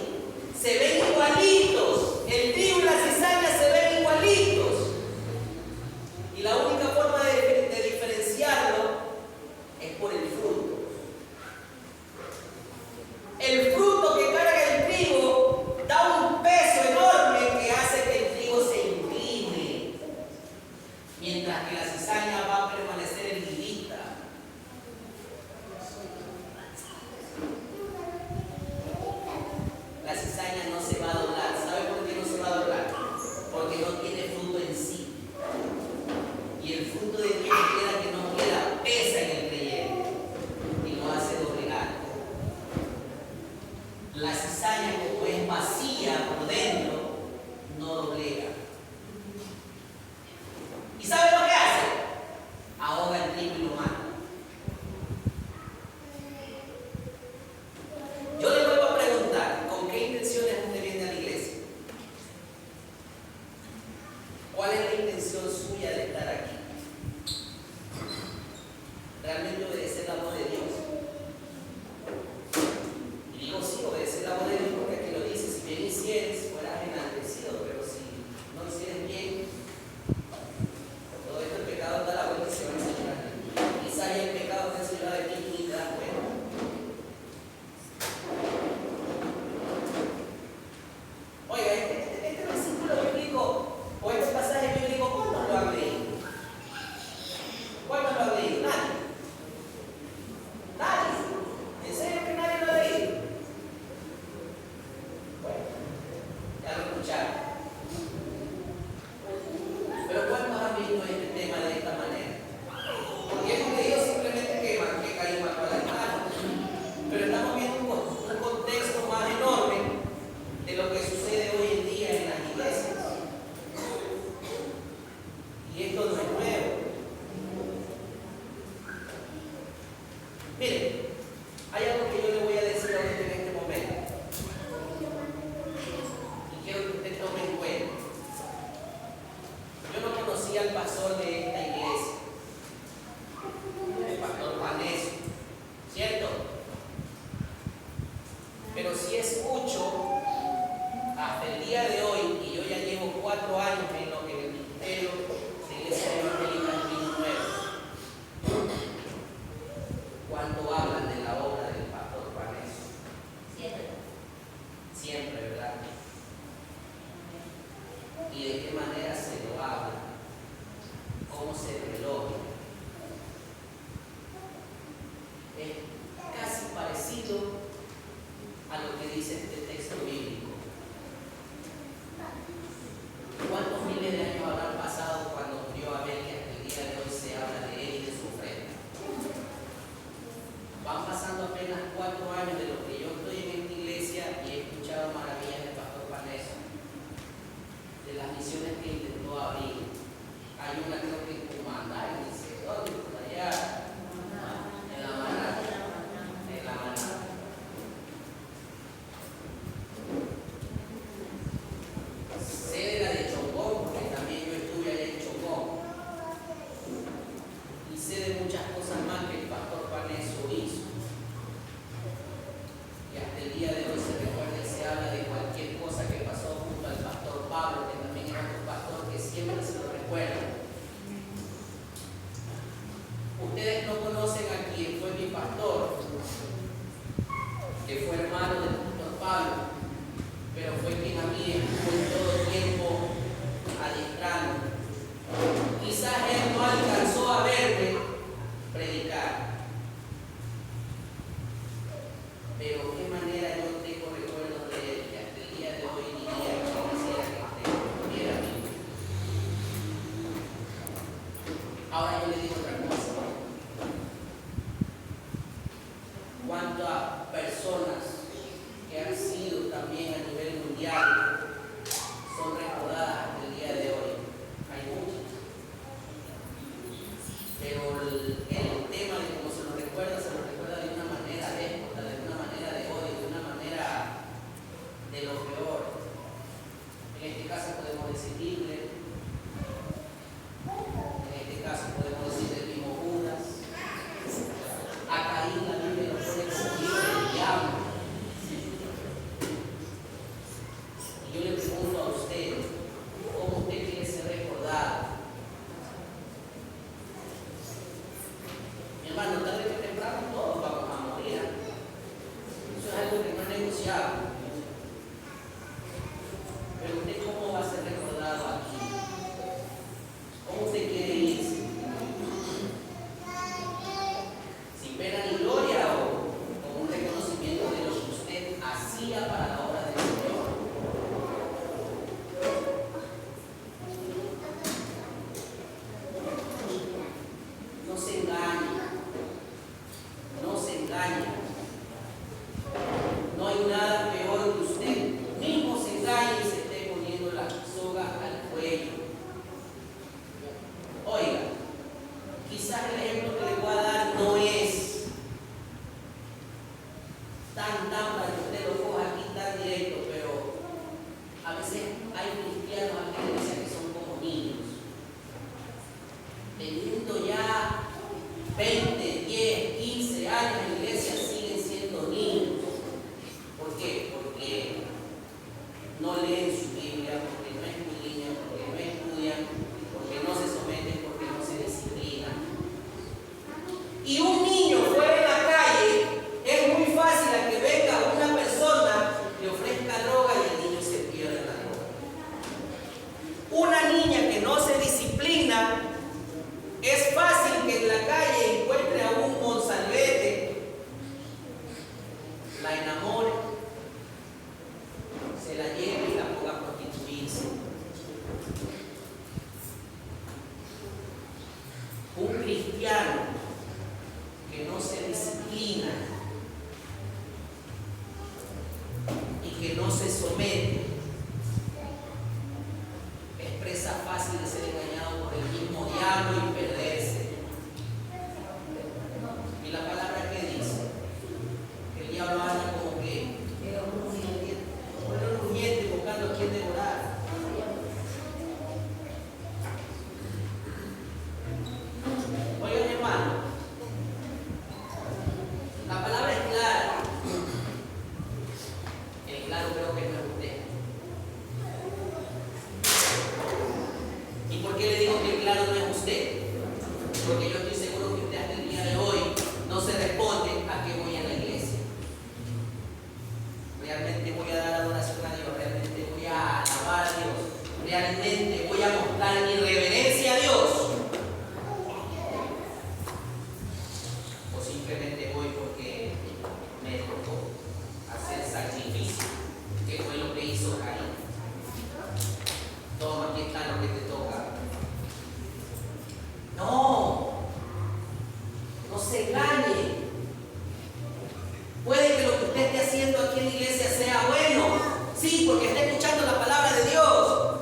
Se ven igualitos. El trigo y la cizaña se ven igualitos. Y la única forma de diferenciarlo es por el fruto. El fruto que carga el trigo da un peso enorme que hace que el trigo se incline, mientras que la cizaña va a permanecer erguidita. La cizaña no se va a doblar. ¿Sabe por qué no se va a doblar? Porque no tiene fruto en sí. Y el fruto de Dios, quiera que no quiera, pesa en el creyente y lo hace doblegar. La cizaña, como es vacía por dentro, no doblega. ¿Y sabe lo que hace? decisión suya de estar aquí. Realmente obedecer la voz de Dios. Y digo sí, obedecer la voz de Dios porque aquí lo dice, si bien hicieres, fueras enaltecido, pero si no hicieres bien, todo esto el pecado da la vuelta y se va a enseñar. Quizás el pecado te enseña de ti y ni te das cuenta. Oiga, este versículo bíblico o este pasaje bíblico, ¿cuántos lo han leído? ¿Cuántos lo han leído? Nadie. Nadie. ¿En serio que nadie lo ha leído? Bueno, ya lo escucharon. Pero ¿cuántos han visto este tema de esta manera? Porque hemos leído simplemente que Caín mató al hermano. Pero estamos viendo un contexto más enorme de lo que sucede hoy en día en las iglesias. Y esto no es nuevo. Miren, hay algo que yo le voy a decir a usted en este momento. Y quiero que usted tome en cuenta. Yo no conocía al pastor de esta iglesia, el pastor Paneso, ¿cierto? Pero sí escucho hasta el día de hoy, y yo ya llevo 4 años en el ministerio de Iglesia Evangélica en Río Nuevo, cuando hablan de la obra del pastor Paneso. Siempre, ¿verdad? Y de qué manera se lo habla, cómo se reloja. Es casi parecido a lo que dice este texto bíblico. ¿Cuántos miles de años habrán pasado cuando murió Abel que hasta el día de hoy se habla de él y de su ofrenda? Van pasando apenas 4 años de lo que yo estoy en esta iglesia y he escuchado maravillas del pastor Paneso, de las misiones que intentó abrir. Hay una creo que en Cumandá, en el sector, por allá, en la Maná. Sé de la de Chocó, porque también yo estuve allá en Chocó. Y sé de muchas cosas más que el pastor Paneso hizo. Y hasta el día de hoy se recuerda y se habla de cualquier cosa que pasó junto al pastor Pablo, que también era un pastor que siempre se lo recuerda. Ustedes no conocen a quien fue mi pastor, que fue hermano del pastor Pablo, pero fue quien a mí estuvo en todo tiempo adiestrando. Quizás él no alcanzó a verme predicar, pero qué manera yo tengo recuerdos de él, que hasta el día de hoy diría que quisiera que estuviera vivo. Ahora yo le digo otra cosa. ¿Cuántas personas que han sido también a nivel mundial son recordadas hasta el día de hoy? Hay muchas. Pero el tema de cómo se nos recuerda de una manera déspota, de una manera de odio, de una manera de lo peor. En este caso podemos decir Hitler, en este caso podemos decir el mismo Judas. A Caín la Biblia lo pone como hijo del diablo. Y yo le pregunto a usted, ¿cómo usted quiere ser recordado? Mi hermano, tarde que temprano todos vamos a morir. Eso es algo que no es negociable. Pero usted, ¿cómo va a ser recordado aquí? ¿Cómo usted quiere irse? ¿Sin pena ni gloria o con un reconocimiento de lo que usted hacía para la obra del Señor? No se engañe. No se engañe. No hay nada peor que usted mismo se engañe y se esté poniendo la soga al cuello. Oiga, quizás el ejemplo que le voy a dar no es tan para que usted lo coja aquí tan directo, pero a veces hay cristianos aquí en la iglesia que son como niños. teniendo ya 20, 10, 15 años en la iglesia, siguen siendo niños. ¿Por qué? Porque no leen su Biblia, porque no escudriñan, porque no estudian, porque no se someten, porque no se disciplinan. Y un niño fuera en la calle, es muy fácil a que venga una persona, le ofrezca droga y el niño se pierde en la droga. Una niña que no se disciplina, es fácil que en la calle encuentre a un monsalvete, la enamore, se la lleve y la ponga a prostituirse. Un cristiano que no se disciplina y que no se somete es presa fácil de ser engañado por el mismo diablo y perderse. Y la palabra que dice, que el diablo anda como que un rugiente buscando a quien devorar. Oigan, hermano, la palabra es clara. El claro creo que no es usted. ¿Y por qué le digo que el claro no es usted? Porque yo estoy seguro que usted hasta el día de hoy no se responde a qué voy a la iglesia. Realmente voy a dar adoración a Dios, realmente voy a alabar a Dios, realmente voy a mostrar mi reverencia a Dios. O simplemente voy porque me tocó hacer sacrificio, que fue lo que hizo Caín. Toma, aquí está lo que te toca. No, no se engañe. Puede que lo que usted esté haciendo aquí en la iglesia sea bueno, sí, porque está escuchando la palabra de Dios,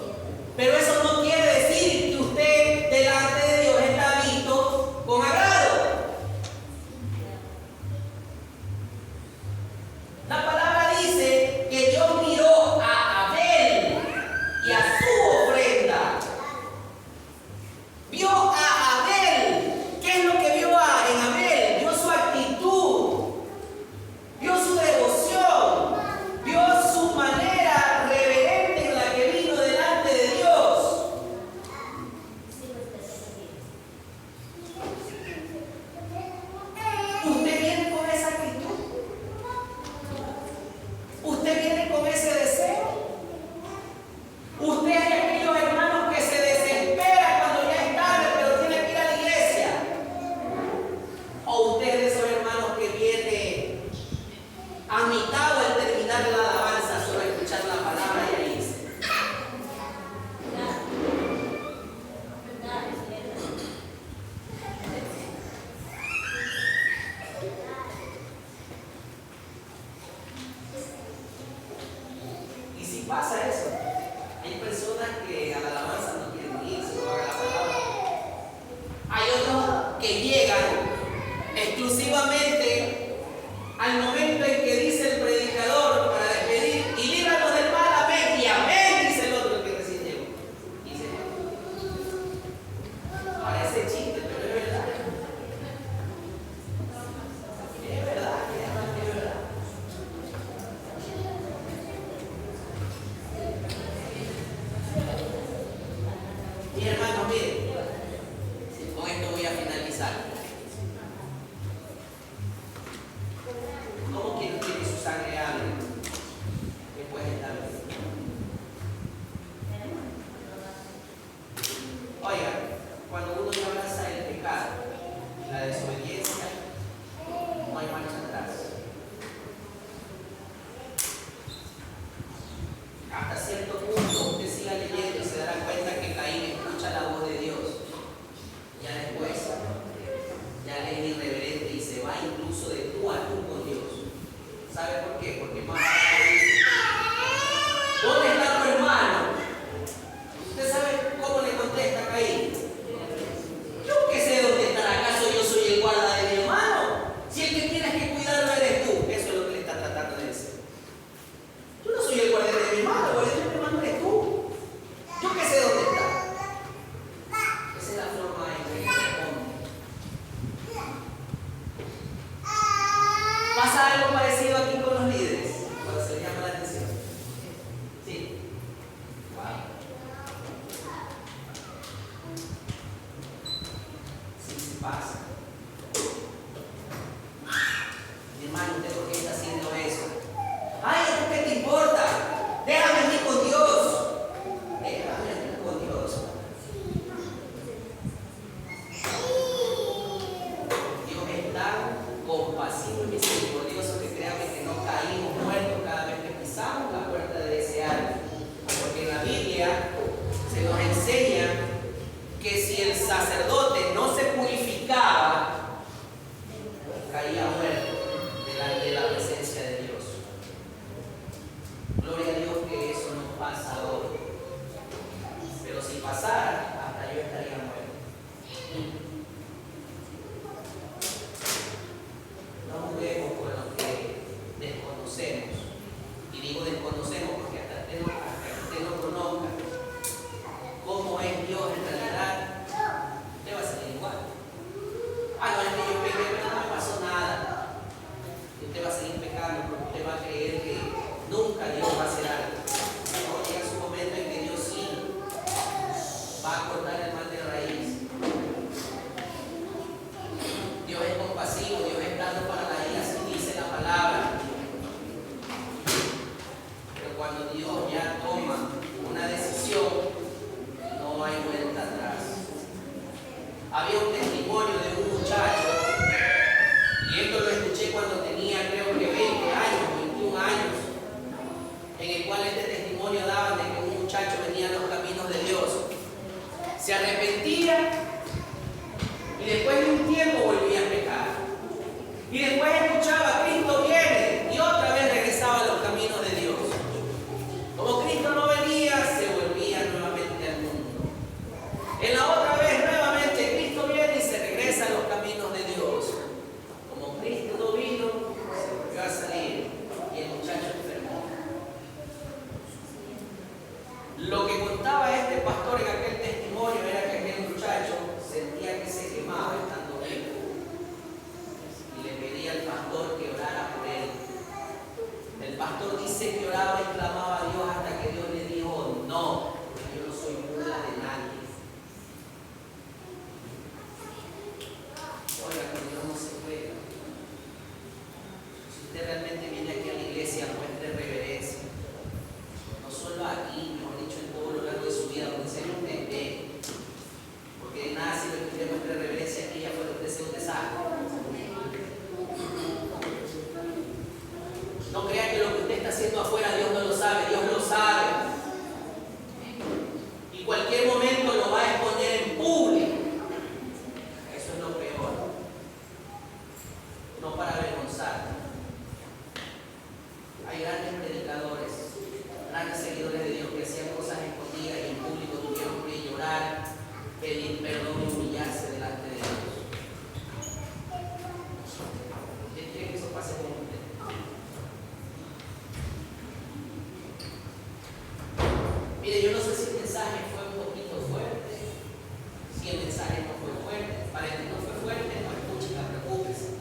pero eso no quiere decir que usted delante de Dios está visto con agrado. La palabra dice que Dios miró a Abel y a su ofrenda. Vio a Abel. ¿Qué es lo que vio en Abel? Vio su actitud, vio su devoción, vio su manera reverente en la que vino delante de Dios. ¿Usted viene con esa actitud? ¿Usted viene con ese deseo? ¿Usted es de aquellos hermanos que se desespera cuando ya es tarde pero tiene que ir a la iglesia? ¿O usted es de esos hermanos que viene a mitad al terminar la alabanza solo a escuchar la palabra y a irse? Y si pasa eso, hay personas que a la alabanza no quieren ir, solo van a la palabra. Hay otros que llegan exclusivamente al momento en que dice el predicador para despedir y líbranos del mal, amén, y amén, dice el otro que recién llegó. Y se va. Parece chiste, pero es verdad. Es verdad, es verdad. Mi hermano, mire, con esto voy a finalizar. ¿Cómo quiere usted que su sangre hable después de estar bien? Oiga, cuando uno ya abraza el pecado, la desobediencia, no hay marcha atrás. Hasta cierto punto usted siga leyendo y se dará cuenta que Caín escucha la voz de Dios. Ya después, ya le es irreverente y se va incluso de tú a tú con Dios. ¿Sabe por qué? Porque más abajo dice, ¿dónde está tu hermano? ¿Usted sabe cómo le contesta a Caín? Yo qué sé dónde estará. ¿Acaso yo soy el guarda pasa. Mi hermano, ¿usted por qué está haciendo eso? ¡Ay, ¿esto qué te importa? Déjame ir con Dios. Déjame ir con Dios. Dios es tan compasivo y misericordioso que créame que no caímos muertos cada vez que pisamos la puerta de ese árbol. Porque en la Biblia se nos enseña que si el sacerdote no se purificaba, caía muerto delante de la presencia de Dios. Gloria a Dios que eso no pasa hoy. Pero si pasara, hasta yo estaría muerto. No juguemos con lo que desconocemos. Y digo desconocemos porque hasta que usted no conozca cómo es Dios en realidad, usted va a salir igual. Ah, no, es que yo pequé, pero no me pasó nada. Y usted va a seguir pecando porque usted va a creer que nunca Dios va a hacer algo. No, llega su momento en que Dios sí va a cortar el mal de raíz. Dios es compasivo, Dios es dado para la ira, así dice la palabra. Pero cuando Dios ya toma una decisión, no hay vuelta atrás. Había un testimonio de un muchacho, y esto lo escuché cuando tenía creo que 20 años, 21 años, en el cual este testimonio daba de que un muchacho venía a los caminos de Dios, se arrepentía y después de un tiempo volvía a pecar. Y después escuchaba, Cristo viene, y otra vez regresaba a los caminos de Dios. Como Cristo no venía, se volvía nuevamente al mundo. En la otra vez nuevamente Cristo viene y se regresa a los caminos de Dios. Como Cristo no vino, se volvió a salir y el muchacho enfermó. Lo que contaba este pastor en aquel testimonio era que aquel muchacho sentía que se quemaba estando vivo y le pedía al pastor que orara por él. El pastor dice que oraba y clamaba a Dios hasta que Dios le dijo: no, yo no soy mula de nadie. Oiga, con Dios no se juega. Si usted realmente viene aquí a la iglesia, muestre reverencia. No solo aquí, mejor dicho, en todo lo largo de su vida, donde sea un bebé. Porque de nada sirve que usted muestre reverencia aquí, ya puede usted ser un desastre. No crea que lo que usted está haciendo afuera Dios no lo sabe, Dios lo sabe. Y cualquier momento lo va a exponer en público. Eso es lo peor. No para avergonzar. Hay grandes predicadores, grandes seguidores de Dios que hacían cosas escondidas y en público tuvieron que llorar, pedir perdón y humillarse delante de Dios. ¿Usted quiere que eso pase con usted? Mire, yo no sé si el mensaje fue un poquito fuerte, si el mensaje no fue fuerte. Para el que no fue fuerte, no escuche, no preocúpese.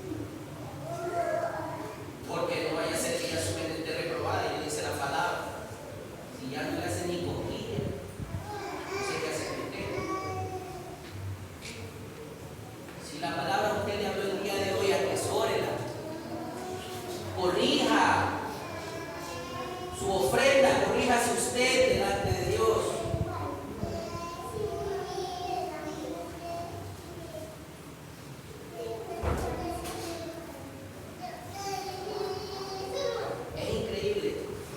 Porque no vaya a ser que ya su mente esté reprobada y le dice la palabra. Si ya no le hace ni cosquilla, no sé qué hace con usted. Si la palabra a usted le habló el día de hoy, atesórela. Corrija su ofrenda, corríjase usted delante de Dios. Es increíble.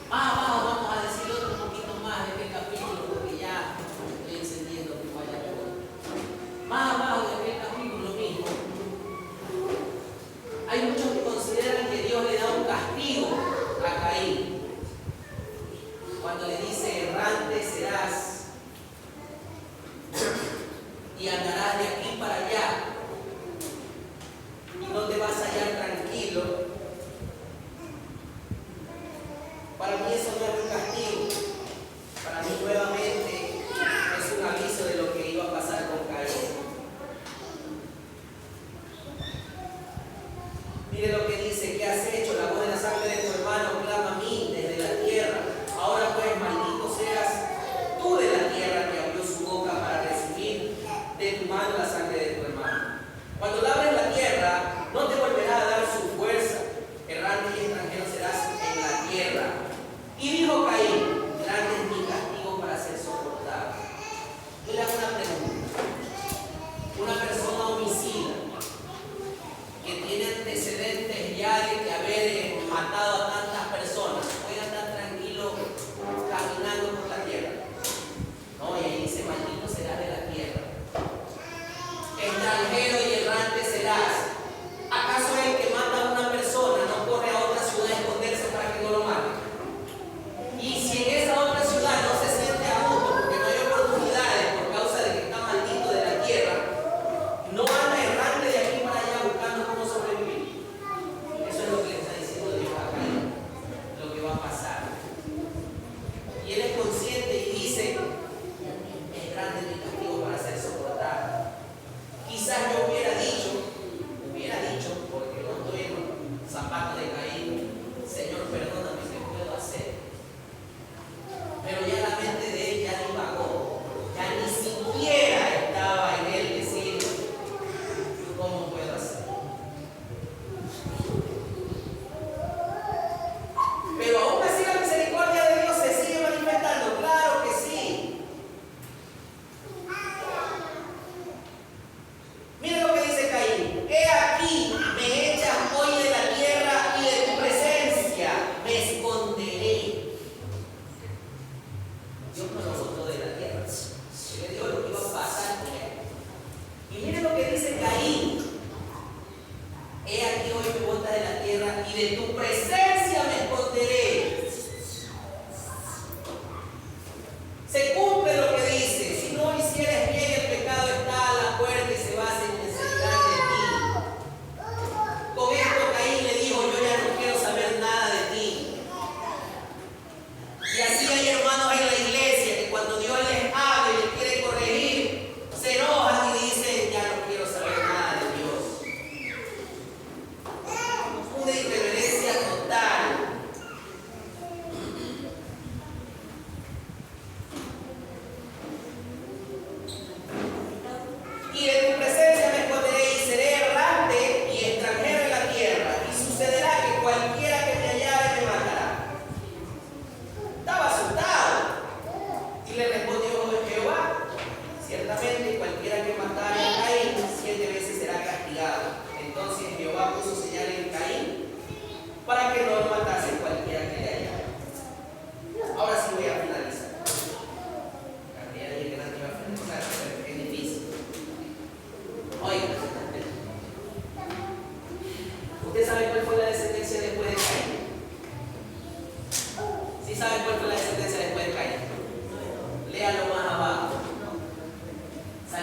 Más abajo vamos a decir otro poquito más de este capítulo, porque ya estoy encendiendo que vaya por. Más abajo de este capítulo mismo, hay muchos que consideran que Dios le da un castigo a Caín. Cuando le dice: errante serás y andarás de aquí para allá y no te vas a hallar tranquilo. Para mí eso no es un castigo. Para mí nuevamente es un aviso de lo que iba a pasar con Caín. Mire lo que dice: ¿qué has hecho? La voz de la sangre de tu hermano clama a mí desde la tierra. Ahora pues, maldito seas tú de la tierra que abrió su boca para recibir de tu mano la sangre de tu hermano.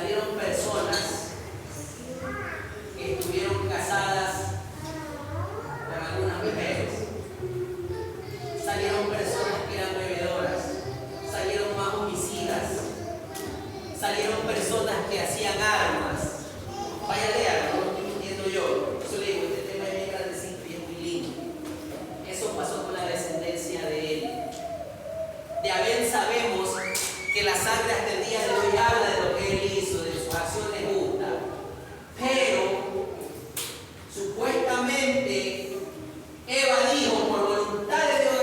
salieron personas que estuvieron casadas con algunas mujeres. Salieron personas que eran bebedoras, salieron más homicidas, salieron personas que hacían armas. Vaya a leer, no lo estoy mintiendo yo. Eso le digo, este tema es bien grandecito y es muy lindo. Eso pasó con la descendencia de él. De Abel sabemos que la sangre hasta el día de hoy habla de lo que él hizo, de sus acciones justas. Pero supuestamente Eva dijo, por voluntad de Dios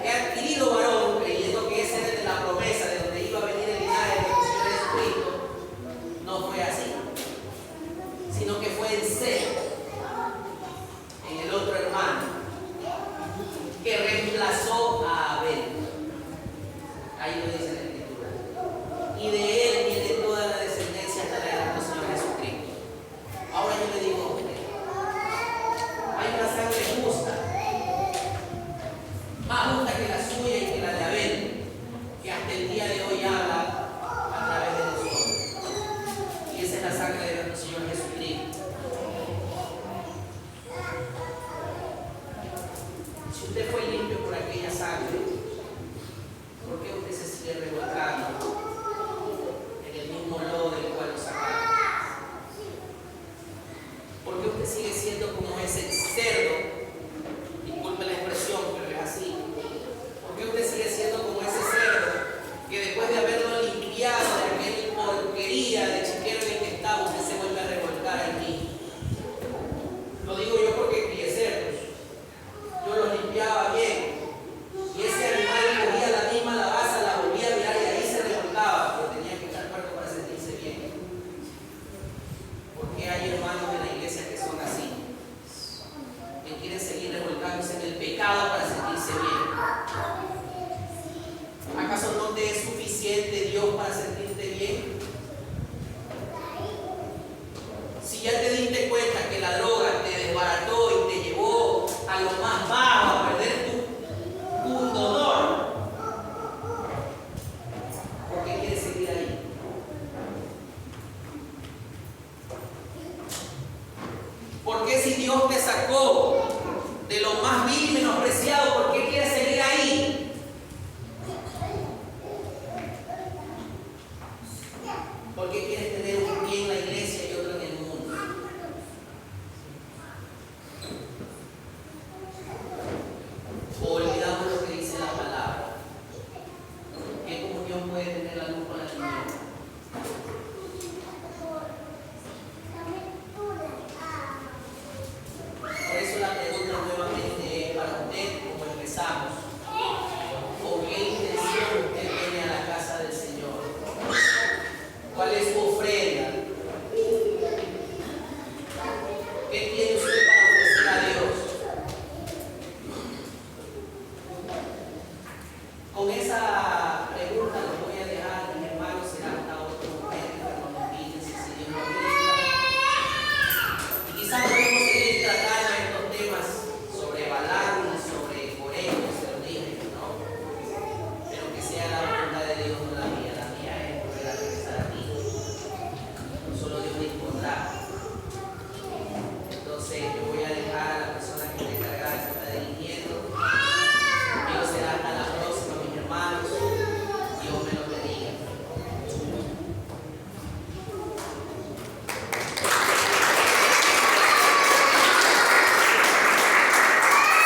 he adquirido varón, creyendo que ese era de la promesa de donde iba a venir el linaje de nuestro Señor Jesucristo. No fue así, sino que fue en Seth, en el otro hermano, que reemplazó a Abel. Ahí lo dice la Escritura. Y de él viene toda la descendencia hasta la de nuestro Señor Jesucristo. Ahora yo le digo a usted, hay una sangre justa, más justa que la suya y que la de Abel, que hasta el día de hoy habla a través de nosotros. Y esa es la sangre de nuestro Señor Jesucristo. Si usted fue limpio por aquella sangre, ¿por qué usted se sigue revolcando en el mismo lodo del cual lo sacaron? ¿Por qué usted sigue siendo como ese cerdo? Disculpe la expresión, pero es así. ¿Por qué usted sigue siendo como ese cerdo que después de haberlo limpiado de aquella porquería de chiquero en el que estaba, usted se vuelve a revolcar aquí? Lo digo yo porque crié cerdos. Yo los limpiaba bien. Y ese animal cogía la misma lavaza, la volvía a mirar y ahí se revolcaba, pero tenía que estar muerto para sentirse bien. Porque hay hermanos de la iglesia que son así, que quieren seguir revolcándose en el pecado para sentirse bien. ¿Acaso no te es suficiente Dios para sentirte bien? Si ya te diste cuenta que la droga te desbarató y te llevó a lo más bajo, a perder tu pundonor, ¿por qué quieres seguir ahí? Porque si Dios te sacó